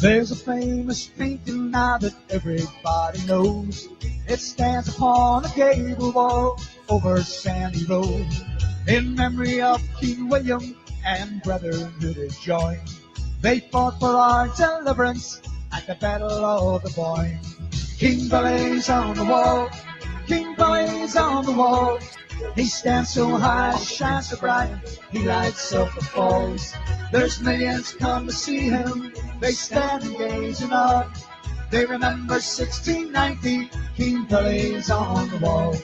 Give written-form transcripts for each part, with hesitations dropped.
There's a famous painting now that everybody knows. It stands upon a gable wall over Sandy Road, in memory of King William and brotherhood is joined. They fought for our deliverance at the Battle of the Boyne. King Blaze on the wall, King Blaze on the wall. He stands so high, shines so bright, he lights up the falls. There's millions come to see him, they stand and gaze in awe. They remember 1690, King Blaze on the wall.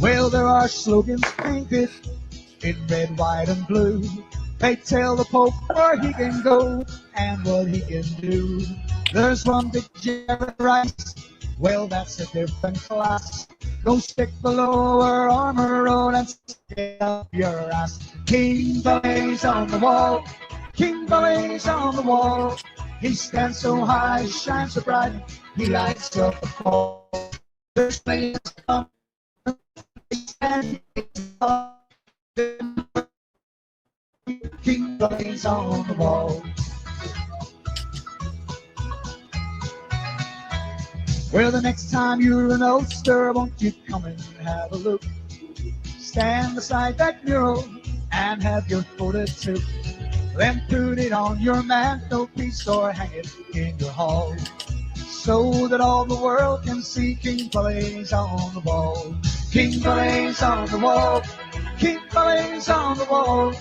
Well, there are slogans painted in red, white, and blue. They tell the Pope where he can go and what he can do. There's one big Jared Rice, well, that's a different class. Go stick the lower armor road and stick up your ass. King Blaze on the wall, King Blaze on the wall. He stands so high, shines so bright, he lights up the fall. There's millions come, and King Blaze on the wall. Well, the next time you're in Ulster, won't you come and have a look? Stand beside that mural and have your photo took. Then put it on your mantelpiece or hang it in your hall, so that all the world can see King Blaze on the wall. King Blaze on the wall, King Blaze on the wall.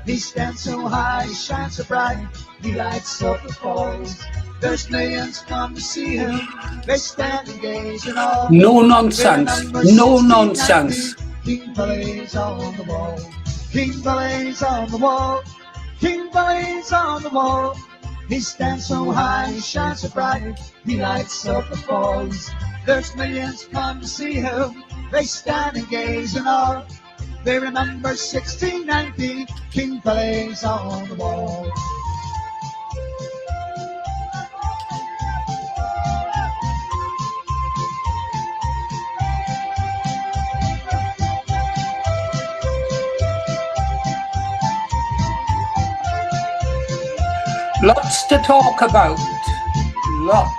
He stands so high, he shines so bright, he lights up the falls. There's millions come to see him, they stand and gaze in awe. No nonsense, no nonsense. King Blaze on the wall, King Blaze on the wall, King Blaze on the wall. He stands so high, he shines so bright, he lights up the falls. There's millions come to see him, they stand and gaze in awe. They remember 1690, King Blaze on the wall. Lots to talk about. Lots.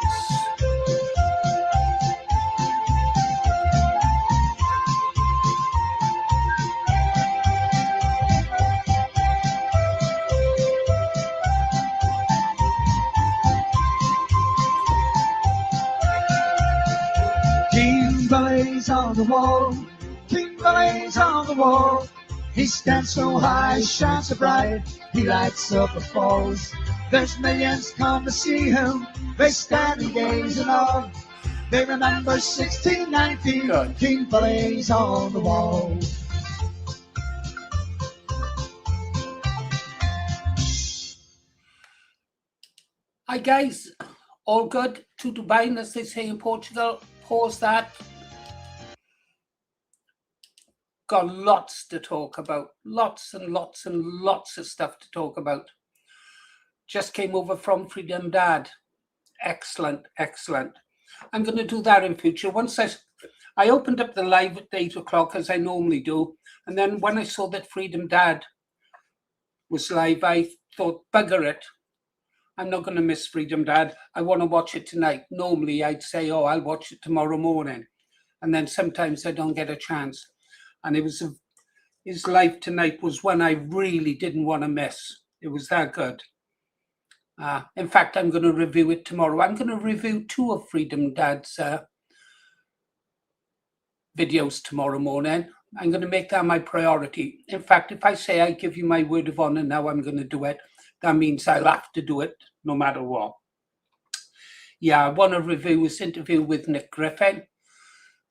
King Blaze on the wall, King Blaze on the wall. He stands so high, shines so bright, he lights up the falls. There's millions come to see him, they stand and gaze in awe. They remember 1690, Good. King Blaze on the wall. Hi guys, all good? To Dubai, as they say in Portugal. Pause that. Got lots to talk about. Lots and lots and lots of stuff to talk about. Just came over from Freedom Dad. Excellent, excellent. I'm going to do that in future. Once I opened up the live at 8 o'clock as I normally do. And then when I saw that Freedom Dad was live, I thought, bugger it. I'm not going to miss Freedom Dad. I want to watch it tonight. Normally I'd say, oh, I'll watch it tomorrow morning. And then sometimes I don't get a chance. And it was his live tonight was one I really didn't want to miss. It was that good. In fact, I'm going to review it tomorrow. I'm going to review 2 of Freedom Dad's videos tomorrow morning. I'm going to make that my priority. In fact, if I say I give you my word of honor now, I'm going to do it. That means I'll have to do it no matter what. Yeah, I want to review this interview with Nick Griffin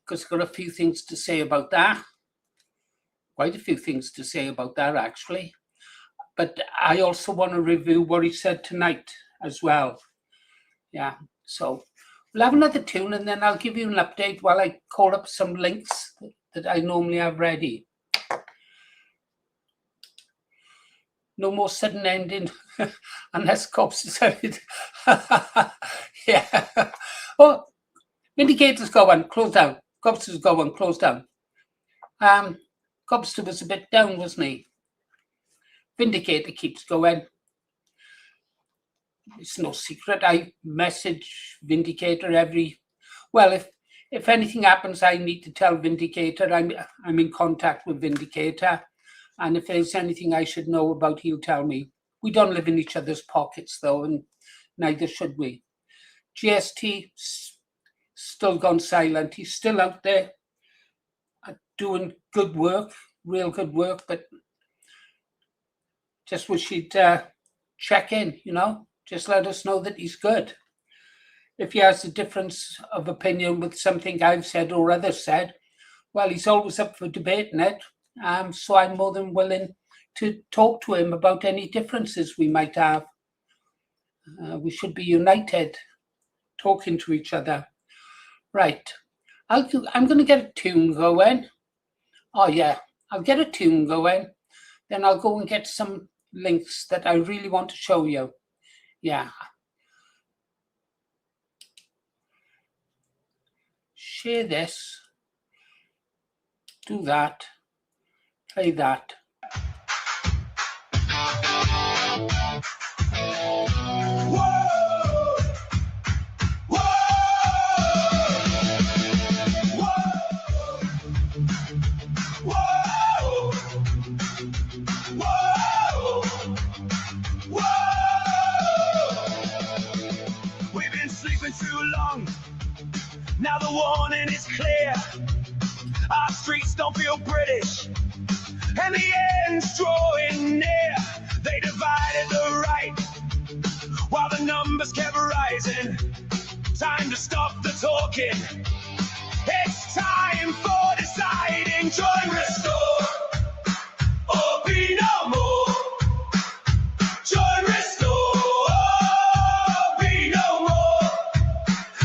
because I've got a few things to say about that. Quite a few things to say about that, actually. But I also want to review what he said tonight as well. Yeah, so we'll have another tune and then I'll give you an update while I call up some links that I normally have ready. No more sudden ending unless cops said it. Yeah. Oh, indicators go on, close down. Cops go on, close down. Cobster was a bit down, wasn't he? Vindicator keeps going. It's no secret. I message Vindicator if anything happens, I need to tell Vindicator. I'm in contact with Vindicator, and if there's anything I should know about, he'll tell me. We don't live in each other's pockets, though, and neither should we. GST still gone silent. He's still out there doing good work, real good work, but just wish he'd check in, just let us know that he's good. If he has a difference of opinion with something I've said or others said, well, he's always up for debating it. So I'm more than willing to talk to him about any differences we might have. We should be united, talking to each other. Right. I'm going to get a tune going. Oh, yeah. I'll get a tune going. Then I'll go and get some links that I really want to show you. Yeah. Share this. Do that. Play that. We've been sleeping too long. Now the warning is clear. Our streets don't feel British, and the end's drawing near. They divided the right, while the numbers kept rising. Time to stop the talking. It's time for deciding. Join Restore, or be no more. Join Restore, or be no more.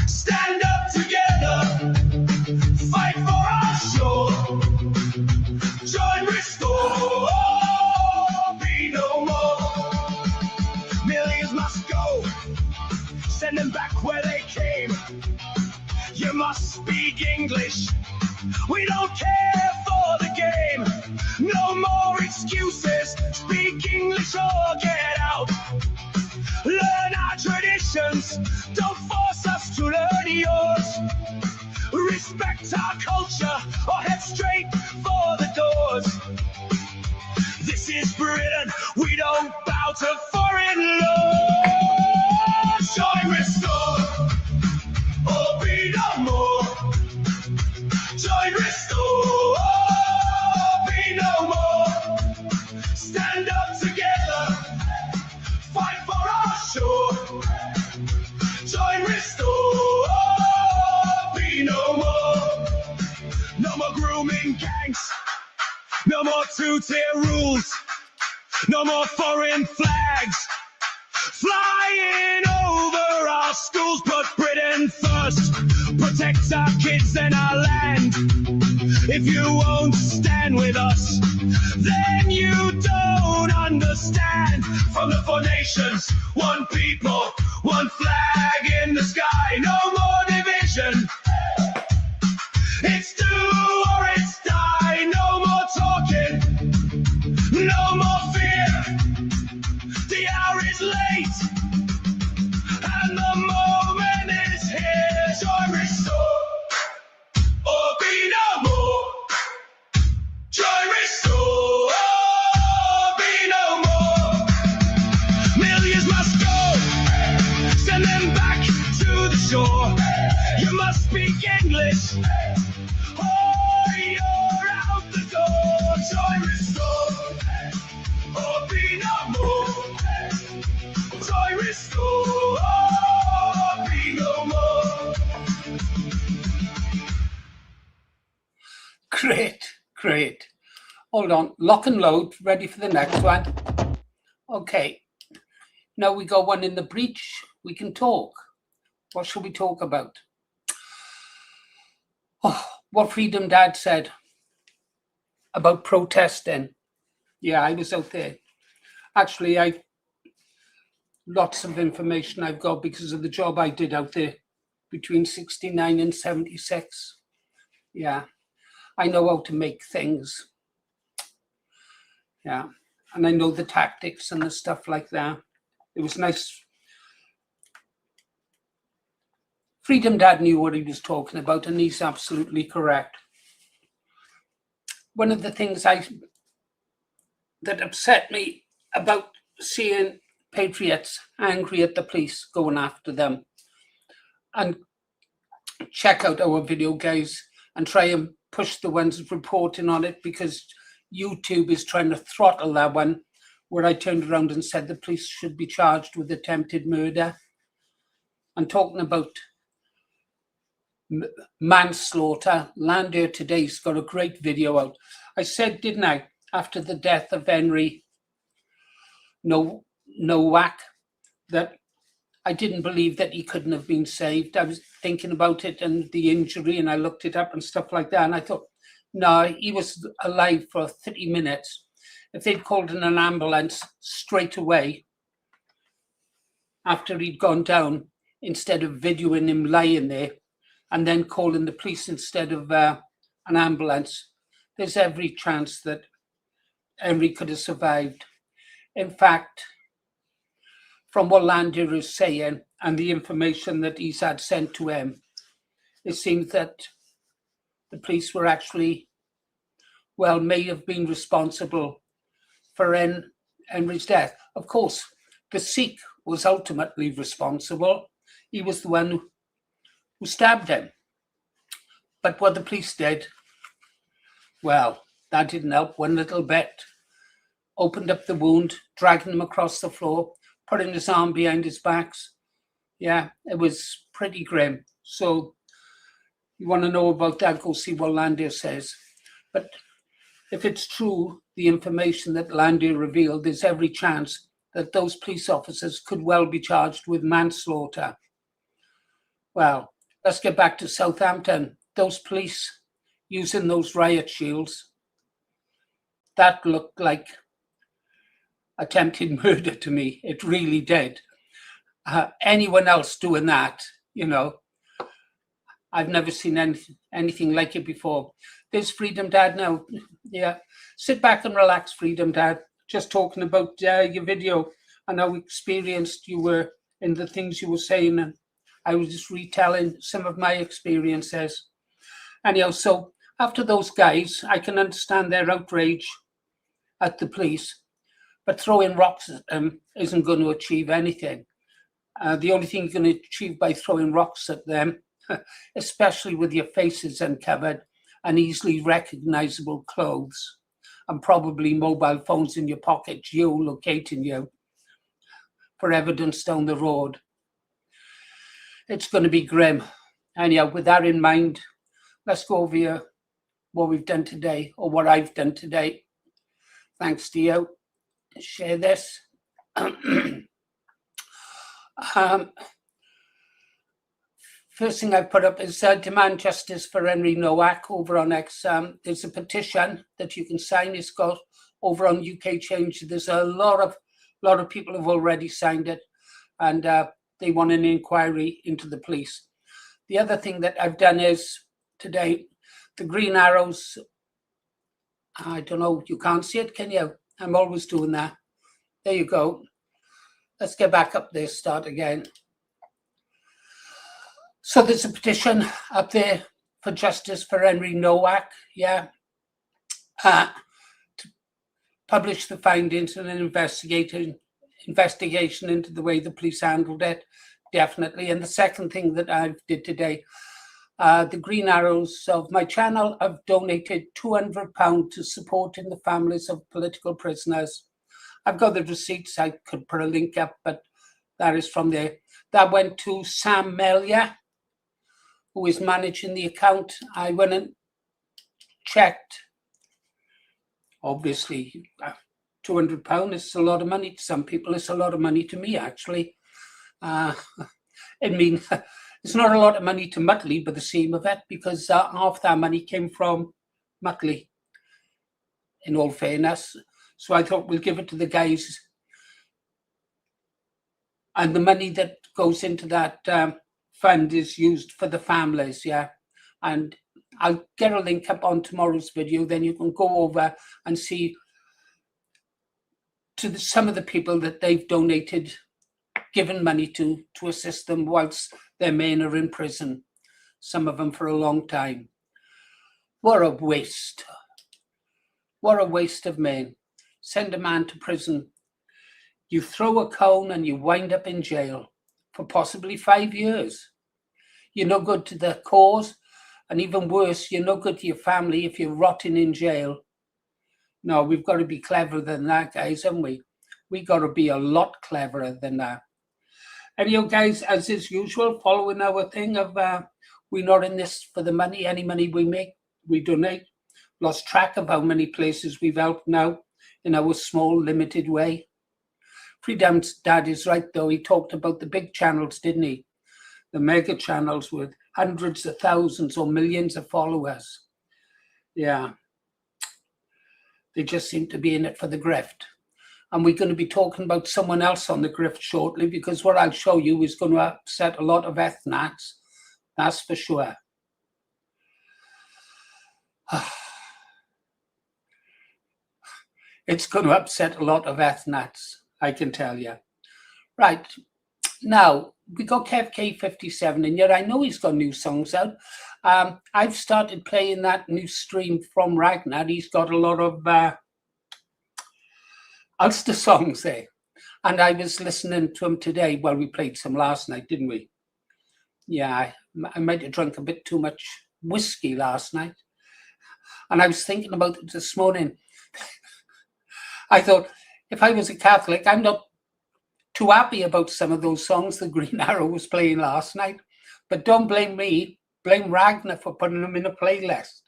Stand up together, fight for our shore. Join Restore, or be no more. Millions must go, send them back where they came. You must speak English, we don't care for the game. No more excuses, speak English or get out. Learn our traditions, don't force us to learn yours. Respect our culture or head straight for the doors. This is Britain, we don't bow to foreign laws. Join Restore, or be no more. Join Restore, or be no more. Stand up together, fight for our shore. Join Restore, or be no more. No more grooming gangs, no more two-tier rules, no more foreign flags flying over our schools. Put Britain first, protect our kids and our land. If you won't stand with us, then you don't understand. From the 4 nations, one people, one flag in the sky. No more division, it's do or it's die. No more talking, no more fear. The hour is late, and the moment is here. Join Restore, or be no more. Join Restore, or be no more. Millions must go, send them back to the shore. You must speak English, or you're out the door. Join Restore, or be no more. Join Restore, or be no more. Great. Hold on, lock and load, ready for the next one. Okay, now we got one in the breach. We can talk. What shall we talk about? Oh, what Freedom Dad said about protesting. Yeah, I was out there. Actually, I've lots of information I've got because of the job I did out there between 69 and 76. Yeah, I know how to make things. Yeah, and I know the tactics and the stuff like that. It was nice. Freedom Dad knew what he was talking about, and he's absolutely correct. One of the things that upset me about seeing patriots angry at the police going after them, and check out our video, guys, and try and push the ones reporting on it, because YouTube is trying to throttle that one where I turned around and said the police should be charged with attempted murder. I'm talking about manslaughter. Lander today's got a great video out. I said, didn't I, after the death of Henry Nowak, that I didn't believe that he couldn't have been saved. I was thinking about it and the injury, and I looked it up and stuff like that, and I thought, no, he was alive for 30 minutes. If they'd called in an ambulance straight away after he'd gone down, instead of videoing him lying there and then calling the police instead of an ambulance, there's every chance that Henry could have survived. In fact, from what Lander is saying and the information that he's had sent to him, it seems that the police were actually, may have been responsible for Henry's death. Of course, the Sikh was ultimately responsible. He was the one who stabbed him. But what the police did, well, that didn't help one little bit. Opened up the wound, dragging him across the floor, putting his arm behind his backs. Yeah, it was pretty grim. So you want to know about that, go see what Lander says. But if it's true, the information that Lander revealed, there's every chance that those police officers could well be charged with manslaughter. Well, let's get back to Southampton. Those police using those riot shields, that looked like attempted murder to me. It really did. Anyone else doing that, I've never seen anything like it before. There's Freedom Dad now. Yeah, sit back and relax, Freedom Dad. Just talking about your video and how experienced you were in the things you were saying, and I was just retelling some of my experiences. Anyhow, so after those guys, I can understand their outrage at the police, but throwing rocks at them isn't going to achieve anything. The only thing you're going to achieve by throwing rocks at them, especially with your faces uncovered and easily recognizable clothes and probably mobile phones in your pocket, geolocating you for evidence down the road, it's going to be grim. Anyhow, with that in mind, let's go over here what we've done today, or what I've done today. Thanks to you. Share this. First thing I put up is demand justice for Henry Nowak over on X. There's a petition that you can sign. It's got over on UK Change. There's a lot of people have already signed it, and they want an inquiry into the police. The other thing that I've done is today, the green arrows. I don't know, you can't see it, can you? I'm always doing that. There you go. Let's get back up there, start again. So there's a petition up there for justice for Henry Nowak, yeah, to publish the findings and an investigation into the way the police handled it, definitely. And the second thing that I did today, the Green Arrows of my channel have donated £200 to supporting the families of political prisoners. I've got the receipts. I could put a link up, but that is from there. That went to Sam Melia, who is managing the account. I went and checked. Obviously, £200 is a lot of money to some people. It's a lot of money to me, actually. I mean, it's not a lot of money to Muttley, but the same of it, because half that money came from Muttley, in all fairness. So I thought we'll give it to the guys. And the money that goes into that fund is used for the families, yeah. And I'll get a link up on tomorrow's video, then you can go over and see to some of the people that they've donated, given money to assist them whilst their men are in prison, some of them for a long time. What a waste. What a waste of men. Send a man to prison. You throw a cone and you wind up in jail for possibly 5 years. You're no good to the cause, and even worse, you're no good to your family if you're rotting in jail. No, we've got to be cleverer than that, guys, haven't we? We've got to be a lot cleverer than that. Anyhow, guys, as is usual, following our thing of we're not in this for the money. Any money we make, we donate. Lost track of how many places we've helped now in our small, limited way. Freedom's dad is right, though. He talked about the big channels, didn't he? The mega channels with hundreds of thousands or millions of followers. Yeah. They just seem to be in it for the grift. And we're going to be talking about someone else on the grift shortly, because what I'll show you is going to upset a lot of ethnats. That's for sure. It's going to upset a lot of ethnats, I can tell you. Right. Now, we got Kev K57 in here. I know he's got new songs out. I've started playing that new stream from Ragnar. He's got a lot of Ulster songs there. And I was listening to him today. Well, we played some last night, didn't we? Yeah, I might have drunk a bit too much whiskey last night. And I was thinking about it this morning. I thought, if I was a Catholic, I'm not too happy about some of those songs the Green Arrow was playing last night. But don't blame me. Blame Ragnar for putting them in a playlist.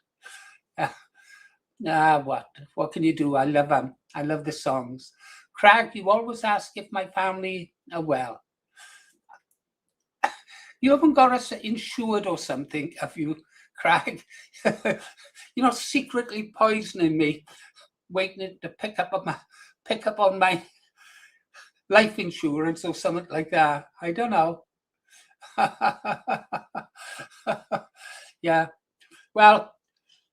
What can you do? I love them. I love the songs. Craig, you always ask if my family are well. You haven't got us insured or something, have you, Craig? You're not secretly poisoning me, waiting to pick up on my life insurance or something like that. I don't know. Yeah. Well,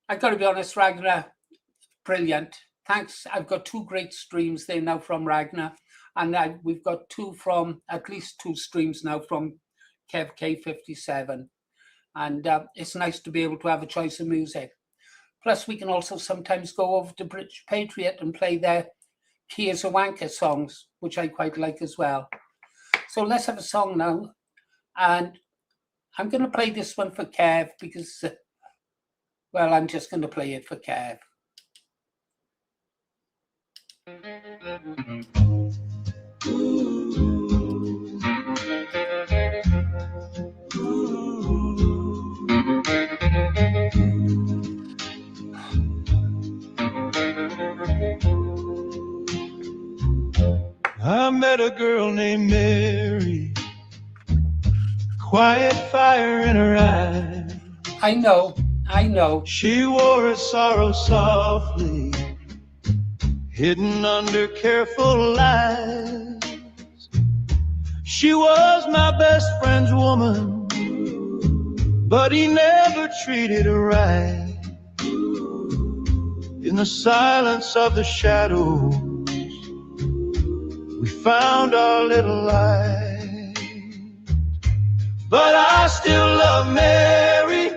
I've got to be honest, Ragnar, brilliant. Thanks. I've got 2 great streams there now from Ragnar, and we've got at least 2 streams now from Kev K57. And it's nice to be able to have a choice of music. Plus, we can also sometimes go over to British Patriot and play their Kia's a Wanker songs, which I quite like as well. So let's have a song now. And I'm going to play this one for Kev because, well, I'm just going to play it for Kev. I met a girl named Mary, quiet fire in her eyes. I know. She wore her sorrow softly, hidden under careful lies. She was my best friend's woman, but he never treated her right. In the silence of the shadows, we found our little light. But I still love Mary,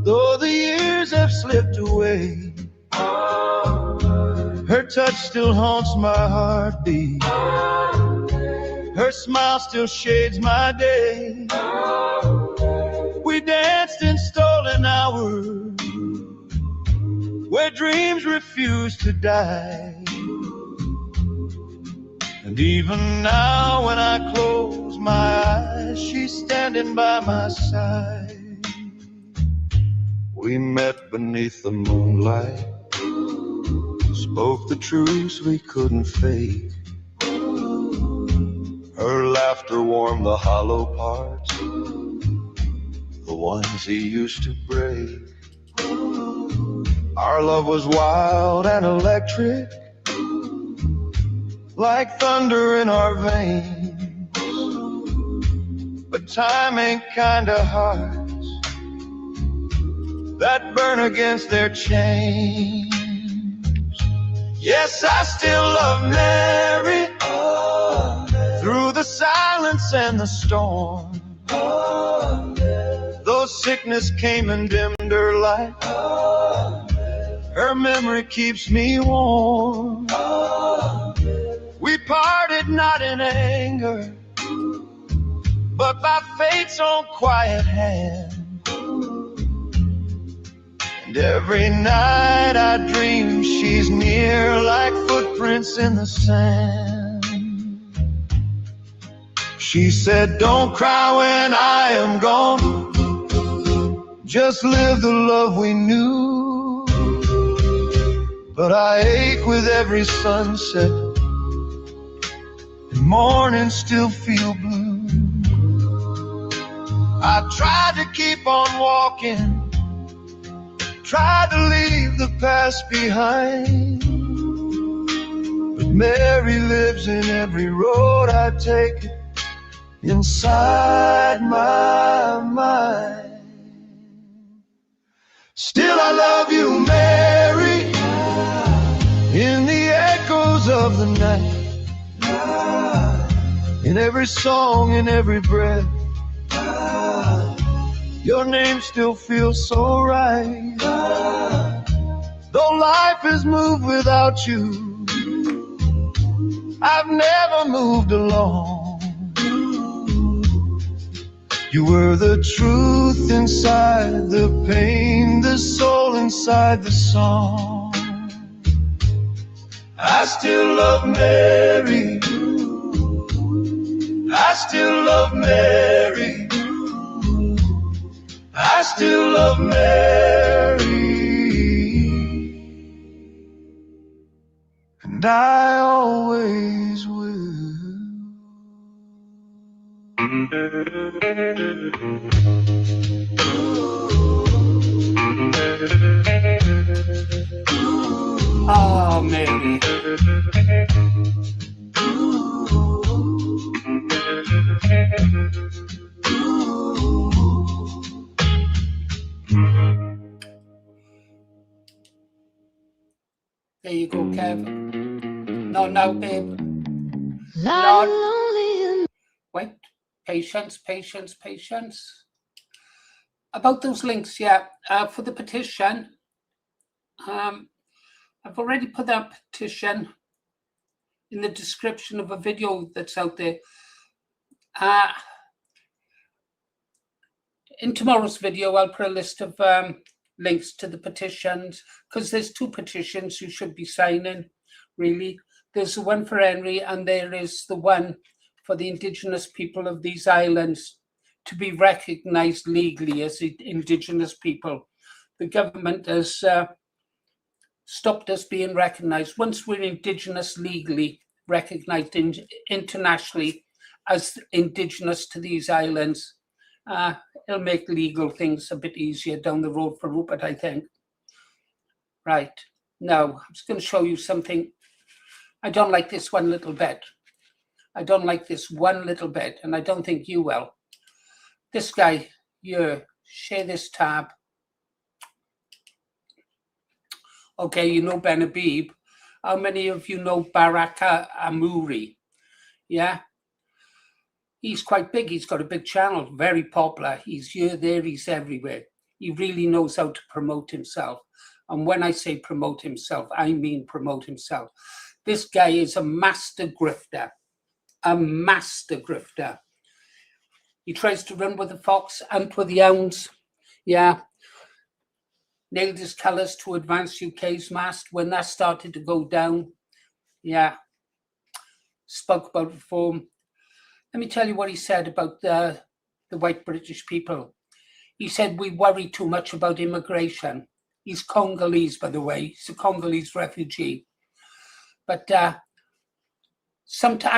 though the years have slipped away. Her touch still haunts my heartbeat. Her smile still shades my day. We danced in stolen hours where dreams refuse to die. And even now when I close my eyes, she's standing by my side. We met beneath the moonlight, spoke the truths we couldn't fake. Her laughter warmed the hollow parts, the ones he used to break. Our love was wild and electric, like thunder in our veins. But time ain't kind of hearts that burn against their chains. Yes, I still love Mary, through the silence and the storm. Though sickness came and dimmed her light, her memory keeps me warm. We parted not in anger, but by fate's own quiet hand. And every night I dream she's near, like footprints in the sand. She said, don't cry when I am gone, just live the love we knew. But I ache with every sunset, and mornings still feel blue. I tried to keep on walking, tried to leave the past behind, but Mary lives in every road I take, inside my mind. Still I love you, Mary, in the echoes of the night, in every song, in every breath. Your name still feels so right. Though life has moved without you, I've never moved alone. You were the truth inside the pain, the soul inside the song. I still love Mary, I still love Mary, I still love Mary, and I always will. Oh, Mary. There you go, Kev. No, now, babe. No. Wait. Patience, patience, patience. About those links, yeah. For the petition, I've already put that petition in the description of a video that's out there. In tomorrow's video, I'll put a list of links to the petitions, because there's two petitions you should be signing, really. There's the one for Henry, and there is the one for the Indigenous people of these islands to be recognised legally as Indigenous people. The government has stopped us being recognised. Once we're Indigenous legally, recognised internationally as Indigenous to these islands, it'll make legal things a bit easier down the road for Rupert, I think. Right, now I'm just going to show you something. I don't like this one little bit. I don't like this one little bit, and I don't think you will. This guy here, share this tab. Okay, you know Ben Habib. How many of you know Baraka Amuri? Yeah? He's quite big. He's got a big channel, very popular. He's here, there, he's everywhere. He really knows how to promote himself. And when I say promote himself, I mean promote himself. This guy is a master grifter. A master grifter. He tries to run with the fox and with the hounds. Yeah. Nailed his colours to Advance UK's mast when that started to go down. Yeah. Spoke about reform. Let me tell you what he said about the white British people. He said, we worry too much about immigration. He's Congolese, by the way. He's a Congolese refugee. But I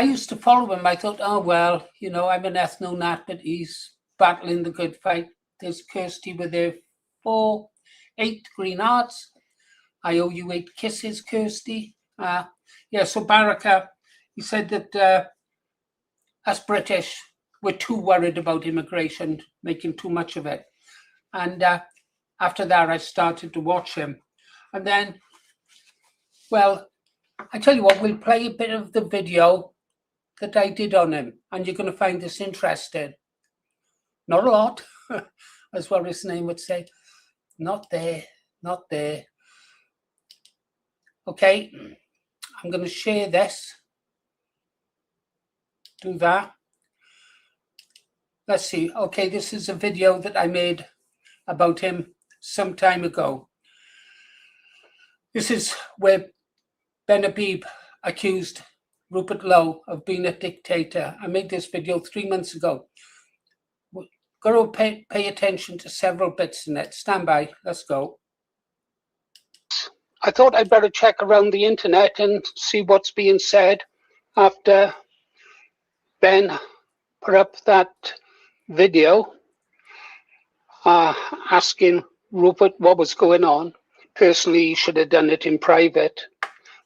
used to follow him. I thought, oh, well, you know, I'm an ethno-nat, but he's battling the good fight. There's Kirsty with her 8 green hearts. I owe you 8 kisses, Kirsty. Yeah, so Baraka, he said that us British, we're too worried about immigration, making too much of it. And after that, I started to watch him. And then, well, I tell you what, we'll play a bit of the video that I did on him, and you're going to find this interesting. Not a lot, as what his name would say. Not there, not there. Okay, I'm going to share this. Do that. Let's see. Okay, this is a video that I made about him some time ago. This is where Ben Habib accused Rupert Lowe of being a dictator. I made this video 3 months ago. Got to pay attention to several bits in it. Stand by. Let's go. I thought I'd better check around the internet and see what's being said after Ben put up that video asking Rupert what was going on. Personally, he should have done it in private.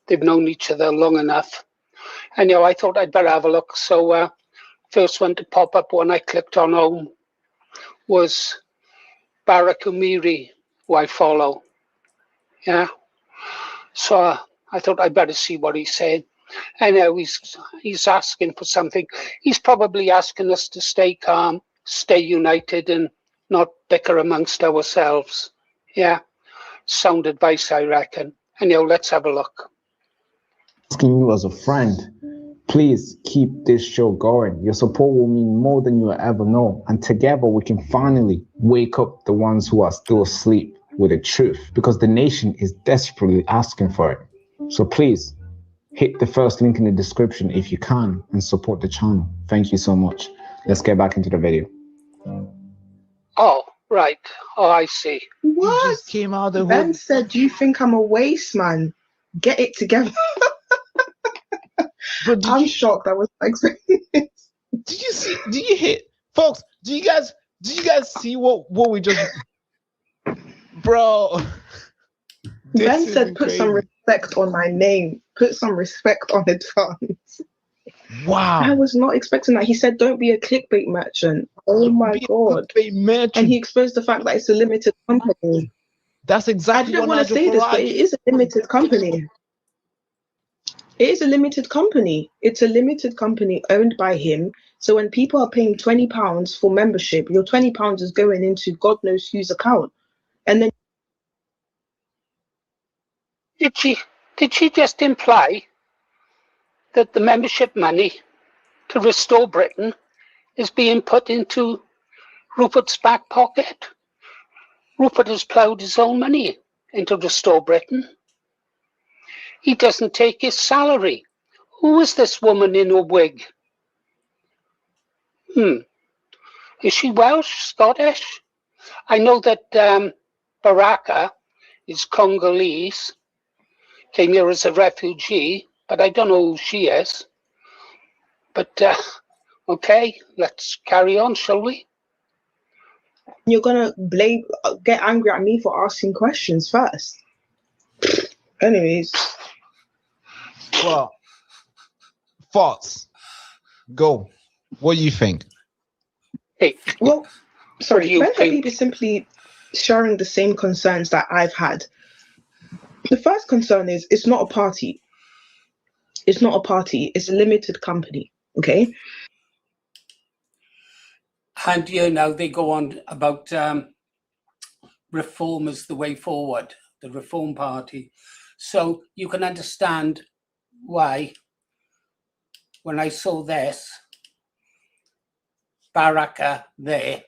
They've known each other long enough. Anyhow, I thought I'd better have a look. So first one to pop up when I clicked on home was Barack Umiri, who I follow. Yeah. So I thought I'd better see what he's saying. Anyhow, he's asking for something. He's probably asking us to stay calm, stay united, and not bicker amongst ourselves. Yeah. Sound advice, I reckon. Anyhow, let's have a look. Asking you as a friend, please keep this show going. Your support will mean more than you'll ever know. And together we can finally wake up the ones who are still asleep with the truth, because the nation is desperately asking for it. So please hit the first link in the description if you can and support the channel. Thank you so much. Let's get back into the video. Oh, right. Oh, I see. What? He just came out of the Ben wood. said, "Do you think I'm a waste man? Get it together." But did I'm you, shocked. I was expecting it. did you see? Did you hit, folks? Do you guys see what we just, bro? Ben This said, is "Put some crazy. respect on my name. Put some respect on it." I Wow. was not expecting that. He said, "Don't be a clickbait merchant." Oh my Be a god! clickbait merchant. And he exposed the fact that it's a limited company. That's I exactly didn't what want to Nigel say this, but Farage. it is a limited company. It is a limited company. It's a limited company owned by him. So when people are paying £20 for membership, your £20 is going into God knows whose account. And then Did she just imply that the membership money to restore Britain is being put into Rupert's back pocket? Rupert has ploughed his own money into Restore Britain. He doesn't take his salary. Who is this woman in a wig? Is she Welsh, Scottish? I know that Baraka is Congolese, came here as a refugee, but I don't know who she is. But okay, let's carry on, shall we? you're going to get angry at me for asking questions first. Anyways, Well, thoughts. Go. What do you think? Hey, well, What do sorry, you Ben think? Habib is simply sharing the same concerns that I've had. The first concern is it's not a party. It's not a party. It's a limited company. Okay. and you know, they go on about reform as the way forward, the Reform Party. So you can understand why, when I saw this, Baraka there,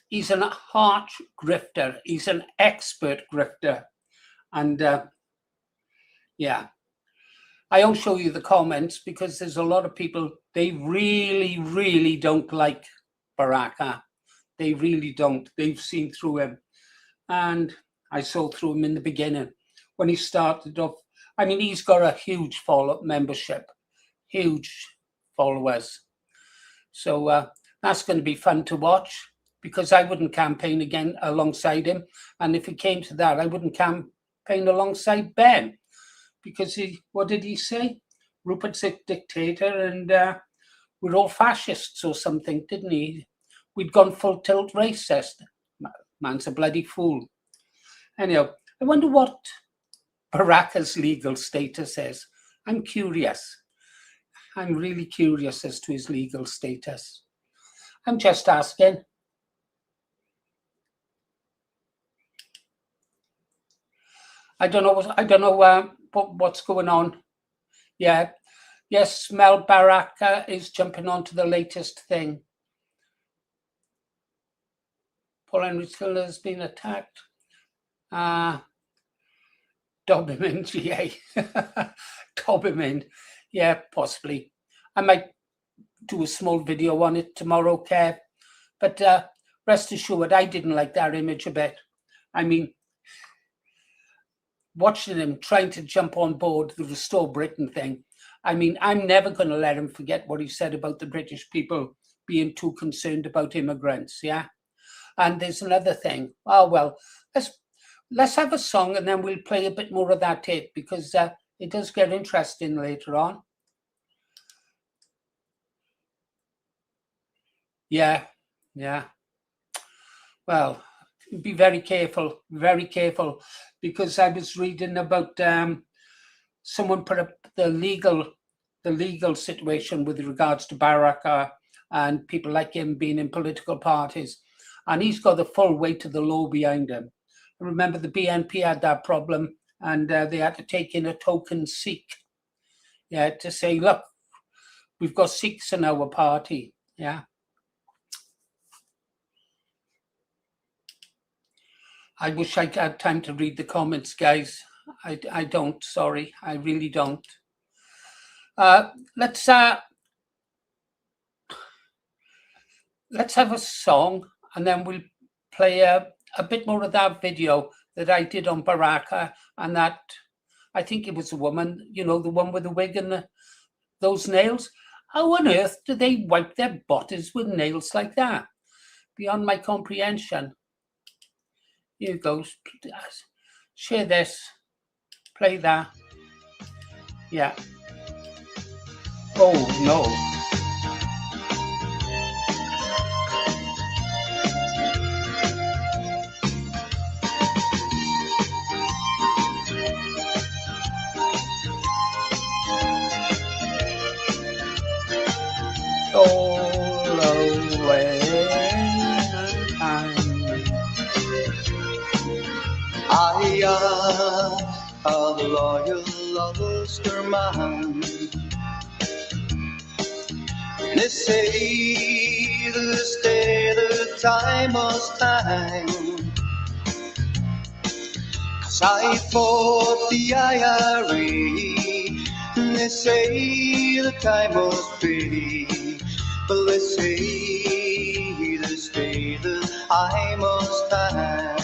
he's an arch grifter. He's an expert grifter. And yeah, I won't show you the comments because there's a lot of people, they really, really don't like Baraka. They really don't. They've seen through him. And I saw through him in the beginning when he started off. I mean, he's got a huge membership, huge followers. So that's going to be fun to watch because I wouldn't campaign again alongside him. And if it came to that, I wouldn't campaign alongside Ben because what did he say? Rupert's a dictator and we're all fascists or something, didn't he? We'd gone full tilt racist. Man's a bloody fool. Anyhow, I wonder what Baraka's legal status is. I'm curious. I'm really curious as to his legal status. I'm just asking. I don't know what's going on. Yeah. Yes, Mel Baraka is jumping onto the latest thing. Paul Henry Still has been attacked. Dob him in, GA. Dob him in. Yeah, possibly. I might do a small video on it tomorrow, Kev. But rest assured, I didn't like that image a bit. I mean, watching him trying to jump on board the Restore Britain thing, I mean, I'm never going to let him forget what he said about the British people being too concerned about immigrants, yeah? And there's another thing. Oh, well, let's have a song and then we'll play a bit more of that tape because it does get interesting later on. Yeah. Well, be very careful, because I was reading about someone put up the legal situation with regards to Baraka and people like him being in political parties, and he's got the full weight of the law behind him. I remember the BNP had that problem, and they had to take in a token Sikh, yeah, to say, look, we've got Sikhs in our party, yeah. I wish I had time to read the comments, guys. I don't, sorry, I really don't. Let's have a song and then we'll play a bit more of that video that I did on Baraka, and that, I think it was a woman, you know, the one with the wig and those nails. How on earth do they wipe their bodies with nails like that? Beyond my comprehension. Here goes. Share this. Play that. Yeah. Oh no. A loyal Ulster man. They say this day the time must hang, 'cause I fought the IRA. They say the time must be, but they say this day the I must hang.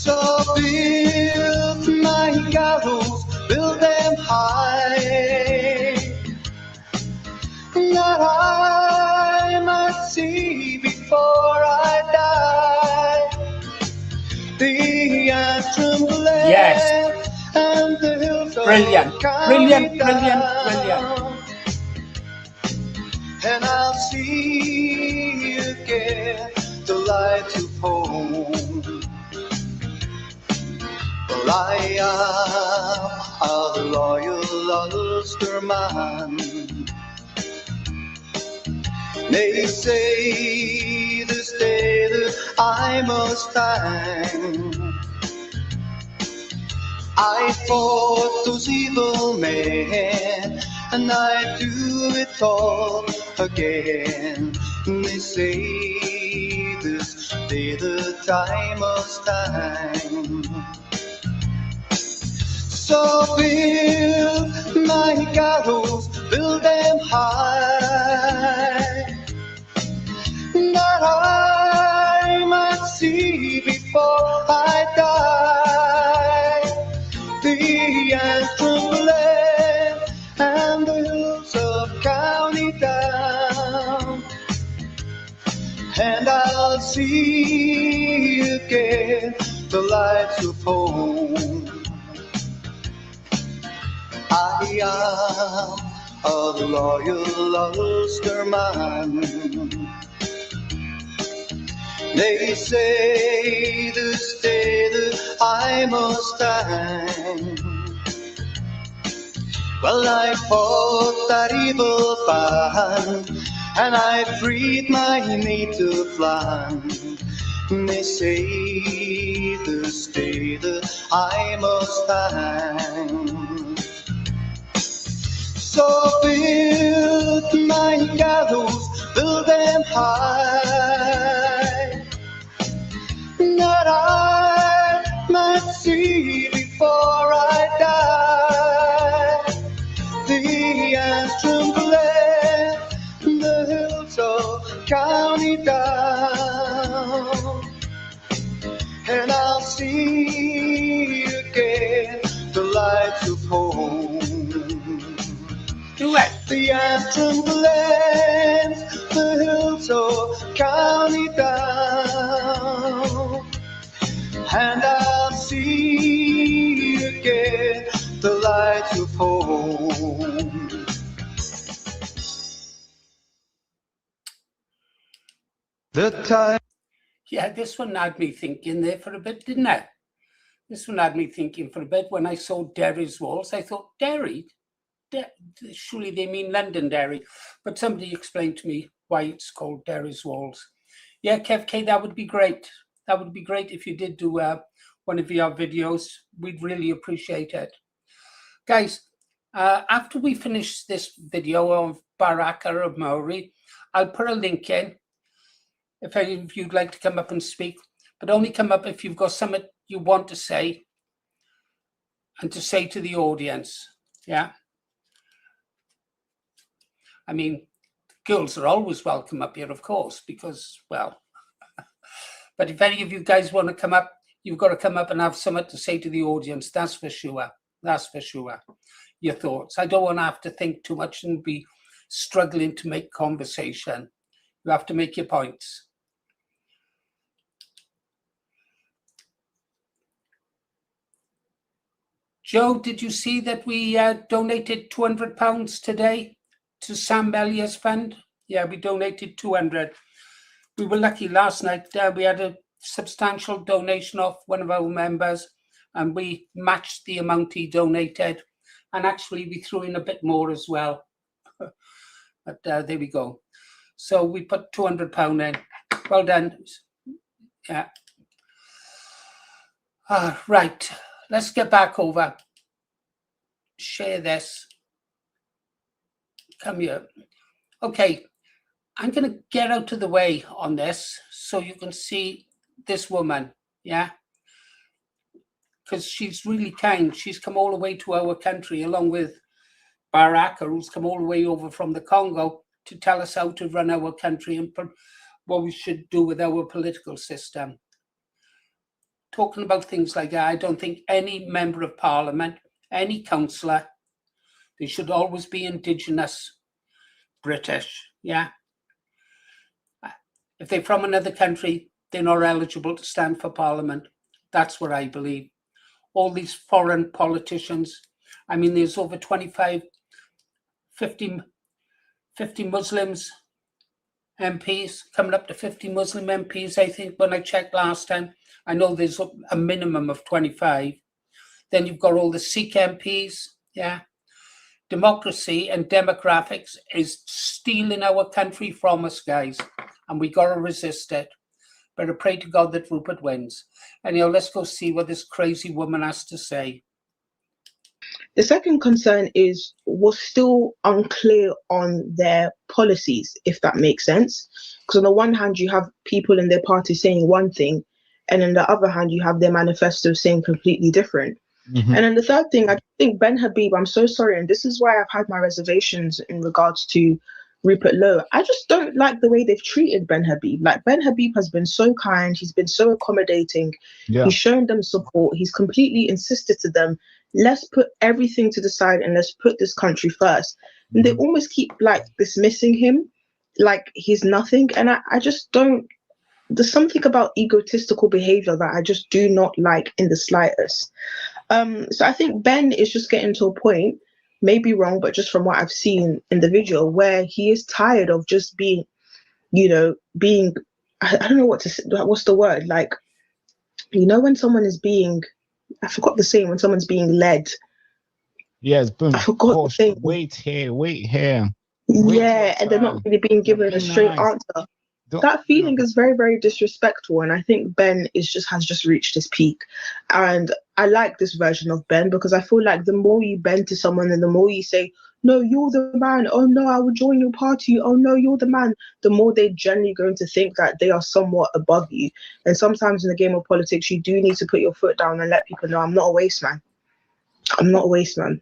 So build my gallows, build them high, that I might see before I die the antrim glen, yes, and the hills brilliant, brilliant. And I'll see again the light of home. For I am a loyal Ulster man. They say this day that I must hang. I fought those evil men, and I do it all again. They say this day that I must hang. So build my gallows, build them high, that I might see before I die the antrim glen and the hills of County Down, and I'll see again the lights of home. I am a loyal Ulster man. They say this day that I I must stand. Well, I fought that evil band, and I freed my native land. They say this day that I must stand. So build my gallows, build them high, that I might see before I die the anthem blare, the hills of County Down, and I'll see again the lights of home. Do it. The anthem blends the hills of County Down, and I'll see again the lights of home. The time. Yeah, this one had me thinking there for a bit, didn't it? This one had me thinking for a bit. When I saw Derry's Walls, I thought, Derry? Surely they mean Londonderry. But somebody explained to me why it's called Derry's Walls. Yeah, Kev K, that would be great. That would be great if you did do one of your videos. We'd really appreciate it. Guys, after we finish this video of Baraka of Maori, I'll put a link in if any of you'd like to come up and speak, but only come up if you've got something you want to say and to say to the audience. Yeah. I mean, girls are always welcome up here, of course, because, well, but if any of you guys want to come up, you've got to come up and have something to say to the audience. That's for sure. That's for sure. Your thoughts. I don't want to have to think too much and be struggling to make conversation. You have to make your points. Joe, did you see that we donated £200 today to Sam Elliott's fund? Yeah, we donated 200. We were lucky last night. We had a substantial donation off one of our members, and we matched the amount he donated. And actually, we threw in a bit more as well. But there we go. So we put £200 in. Well done. Yeah. Right. Let's get back over. Share this. Come here. Okay. I'm going to get out of the way on this so you can see this woman. Yeah. Because she's really kind. She's come all the way to our country along with Baraka, who's come all the way over from the Congo to tell us how to run our country and what we should do with our political system. Talking about things like that, I don't think any member of parliament, any councillor, they should always be Indigenous British. Yeah. If they're from another country, they're not eligible to stand for parliament. That's what I believe. All these foreign politicians, I mean, there's over 50 Muslims MPs, coming up to 50 Muslim MPs, I think, when I checked last time. I know there's a minimum of 25. Then you've got all the Sikh MPs, yeah. Democracy and demographics is stealing our country from us, guys, and we got to resist it. But I pray to God that Rupert wins. Anyhow, let's go see what this crazy woman has to say. The second concern is we're still unclear on their policies, if that makes sense. Because on the one hand, you have people in their party saying one thing, and on the other hand, you have their manifesto saying completely different. Mm-hmm. And then the third thing, I think Ben Habib, I'm so sorry, and this is why I've had my reservations in regards to Rupert Lowe. I just don't like the way they've treated Ben Habib. Like, Ben Habib has been so kind, he's been so accommodating, he's shown them support, he's completely insisted to them, let's put everything to the side and let's put this country first. And they almost keep like dismissing him like he's nothing. And I just don't, there's something about egotistical behavior that I just do not like in the slightest. So I think Ben is just getting to a point, maybe wrong, but just from what I've seen in the video, where he is tired of just being, I don't know what to say, what's the word? Like, when someone is being I forgot the saying when someone's being led. Yes, boom. I forgot the saying. Wait here. Wait Yeah, and they're not really being given a straight answer. That feeling is very, very disrespectful, and I think Ben has just reached his peak. And I like this version of Ben because I feel like the more you bend to someone and the more you say, no, you're the man, oh no, I will join your party, oh no, you're the man, the more they're generally going to think that they are somewhat above you. And sometimes in the game of politics, you do need to put your foot down and let people know, I'm not a waste man. I'm not a waste man.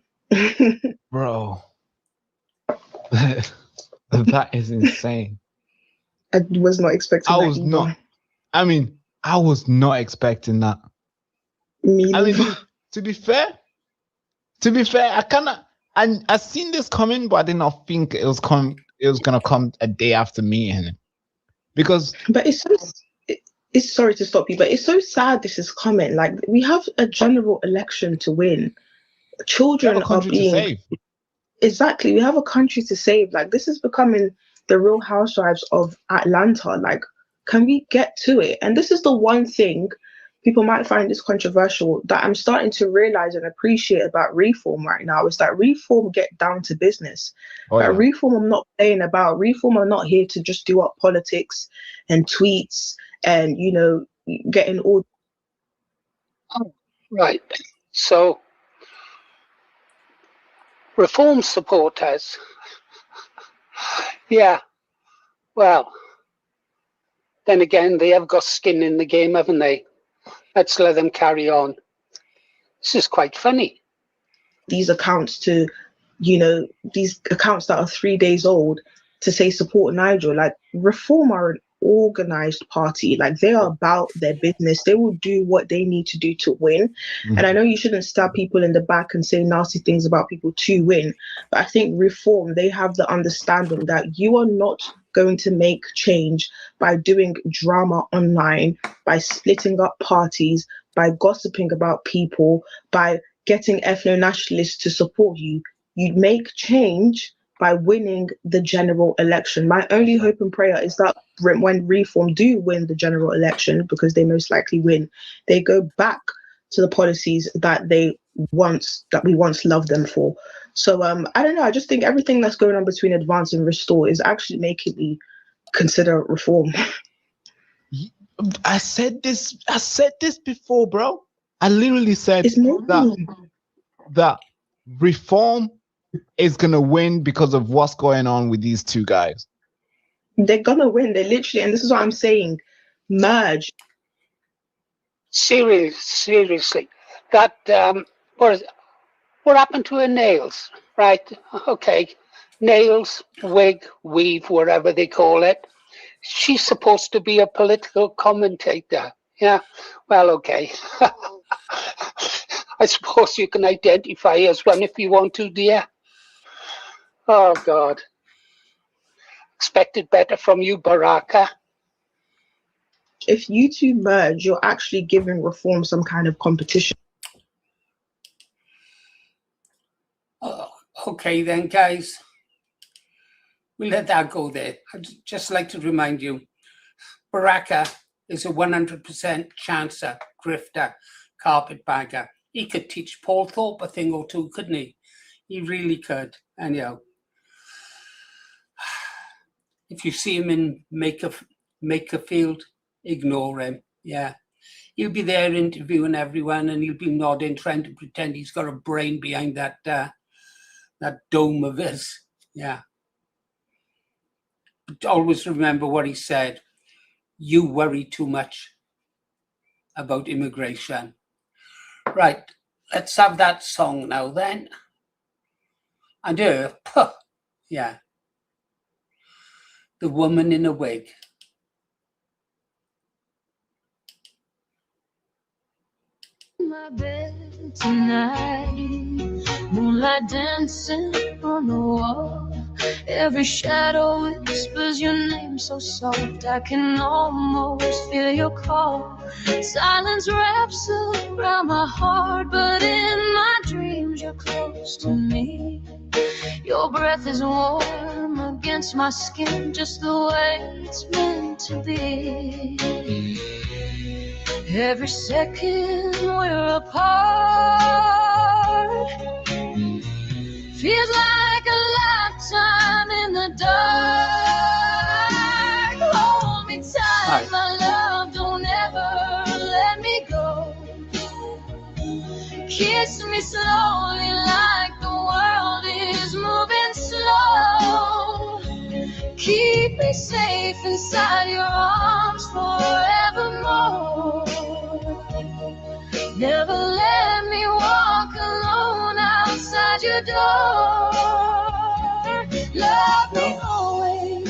Bro, that is insane. I was not expecting that either. I was not expecting that. Me neither. To be fair, I seen this coming, but I did not think it was gonna come a day after meeting him. Because it's sorry to stop you, but it's so sad this is coming. Like, we have a general election to win. Children are being exactly. We have a country to save. Like, this is becoming the Real Housewives of Atlanta. Like, can we get to it? And this is the one thing people might find this controversial that I'm starting to realize and appreciate about Reform right now is that Reform get down to business. Reform I'm not playing about. Reform are not here to just do up politics and tweets and, you know, getting all. Oh, right. So, Reform supporters. Yeah. Well, then again, they have got skin in the game, haven't they? Let's let them carry on. This is quite funny. These accounts to, you know, these accounts that are 3 days old to say support Nigel, like Reform are an organized party. Like, they are about their business. They will do what they need to do to win. Mm-hmm. And I know you shouldn't stab people in the back and say nasty things about people to win, but I think Reform, they have the understanding that you are not going to make change by doing drama online, by splitting up parties, by gossiping about people, by getting ethno-nationalists to support you. You make change by winning the general election. My only hope and prayer is that when Reform do win the general election, because they most likely win, they go back to the policies that we once loved them for. So I don't know. I just think everything that's going on between Advance and Restore is actually making me consider Reform. I said this before, bro. I literally said that Reform is gonna win because of what's going on with these two guys. They're gonna win. They literally, and this is what I'm saying, merge. Seriously, that what happened to her nails? Right? Okay, nails, wig, weave, whatever they call it. She's supposed to be a political commentator. Yeah. Well, okay. I suppose you can identify as one if you want to, dear. Oh, God. Expected better from you, Baraka. If you two merge, you're actually giving Reform some kind of competition. Okay then, guys. We'll let that go there. I'd just like to remind you, Baraka is a 100% chancer, grifter, carpetbagger. He could teach Paul Thorpe a thing or two, couldn't he? He really could. Anyhow, if you see him in Makerfield, ignore him. Yeah. He'll be there interviewing everyone and he'll be nodding, trying to pretend he's got a brain behind that dome of his. Yeah. But always remember what he said. You worry too much about immigration. Right. Let's have that song now then. And her, yeah. The Woman in a Wig. My bed tonight, moonlight dancing on the wall. Every shadow whispers your name so soft, I can almost feel your call. Silence wraps around my heart, but in my dreams you're close to me. Your breath is warm against my skin, just the way it's meant to be. Every second we're apart feels like a lifetime in the dark. Hold me tight, my love, don't ever let me go. Kiss me slowly like the world is moving slow. Keep me safe inside your arms forevermore. Never let me walk alone outside your door. Love me always,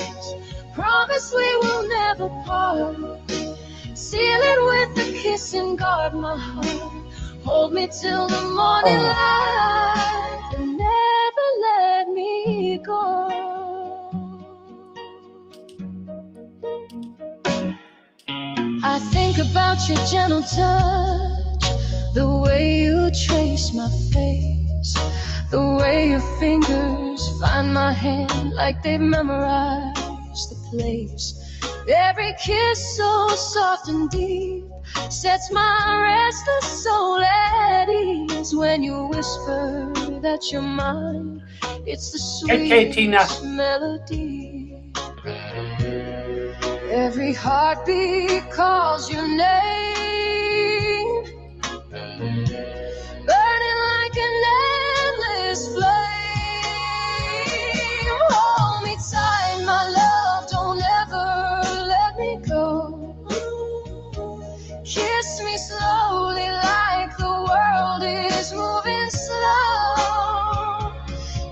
promise we will never part. Seal it with a kiss and guard my heart. Hold me till the morning light and never let me go. I think about your gentle touch, the way you trace my face, the way your fingers find my hand like they've memorized the place. Every kiss so soft and deep sets my restless soul at ease. When you whisper that you're mine, it's the sweetest melody. Every heartbeat calls your name, burning like an endless flame. Hold me tight, my love, don't ever let me go. Kiss me slowly like the world is moving slow.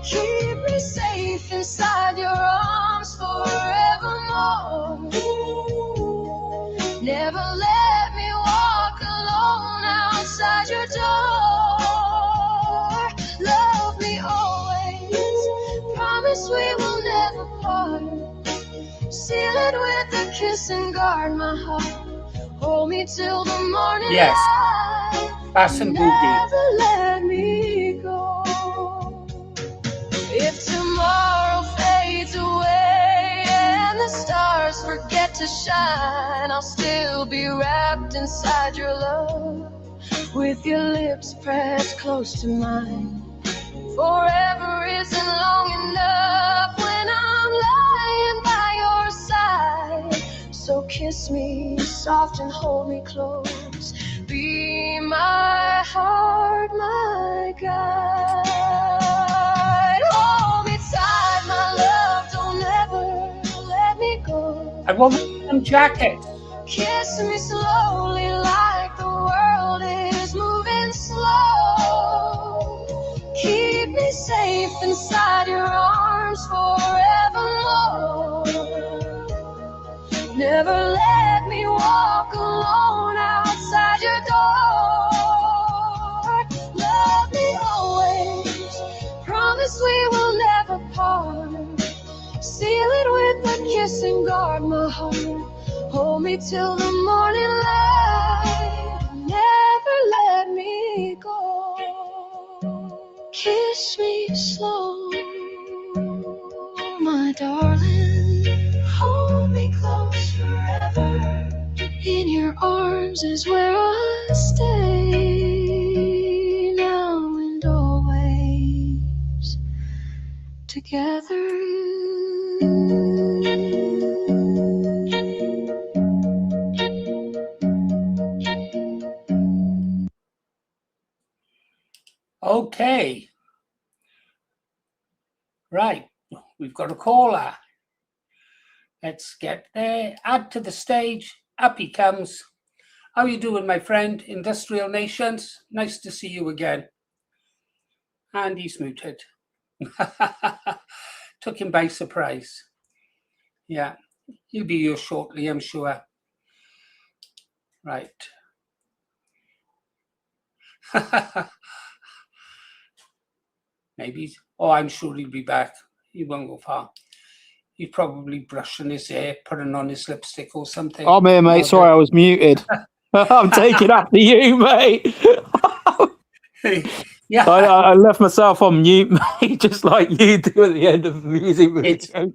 Keep me safe inside your arms forevermore. Never let me walk alone outside your door. Love me always, promise we will never part. Seal it with a kiss and guard my heart. Hold me till the morning light. Bass and boogie. Never let me go. If tomorrow fades away and the stars forget to shine, I'll still be wrapped inside your love, with your lips pressed close to mine. Forever isn't long enough when I'm lying by your side. So kiss me soft and hold me close. Be my heart, my guide. Hold me tight, my love, don't ever let me go. I want some jacket. Kiss me slowly like the world is moving slow. Keep me safe inside your arms forevermore. Never let me walk alone outside your door. Love me always, promise we will never part. Seal it with a kiss and guard my heart. Hold me till the morning light. Never let me go. Kiss me slow, my darling. Hold me close forever. In your arms is where I stay, now and always together. Okay. Right. We've got a caller. Let's get there. Add to the stage. Up he comes. How you doing, my friend? Industrial Nations. Nice to see you again. And he's muted. Took him by surprise. Yeah. He'll be here shortly, I'm sure. Right. Maybe. Oh, I'm sure he'll be back. He won't go far. He's probably brushing his hair, putting on his lipstick or something. I'm here, mate. Sorry, I was muted. I'm taking after you, mate. Yeah, I left myself on mute, mate, just like you do at the end of the music.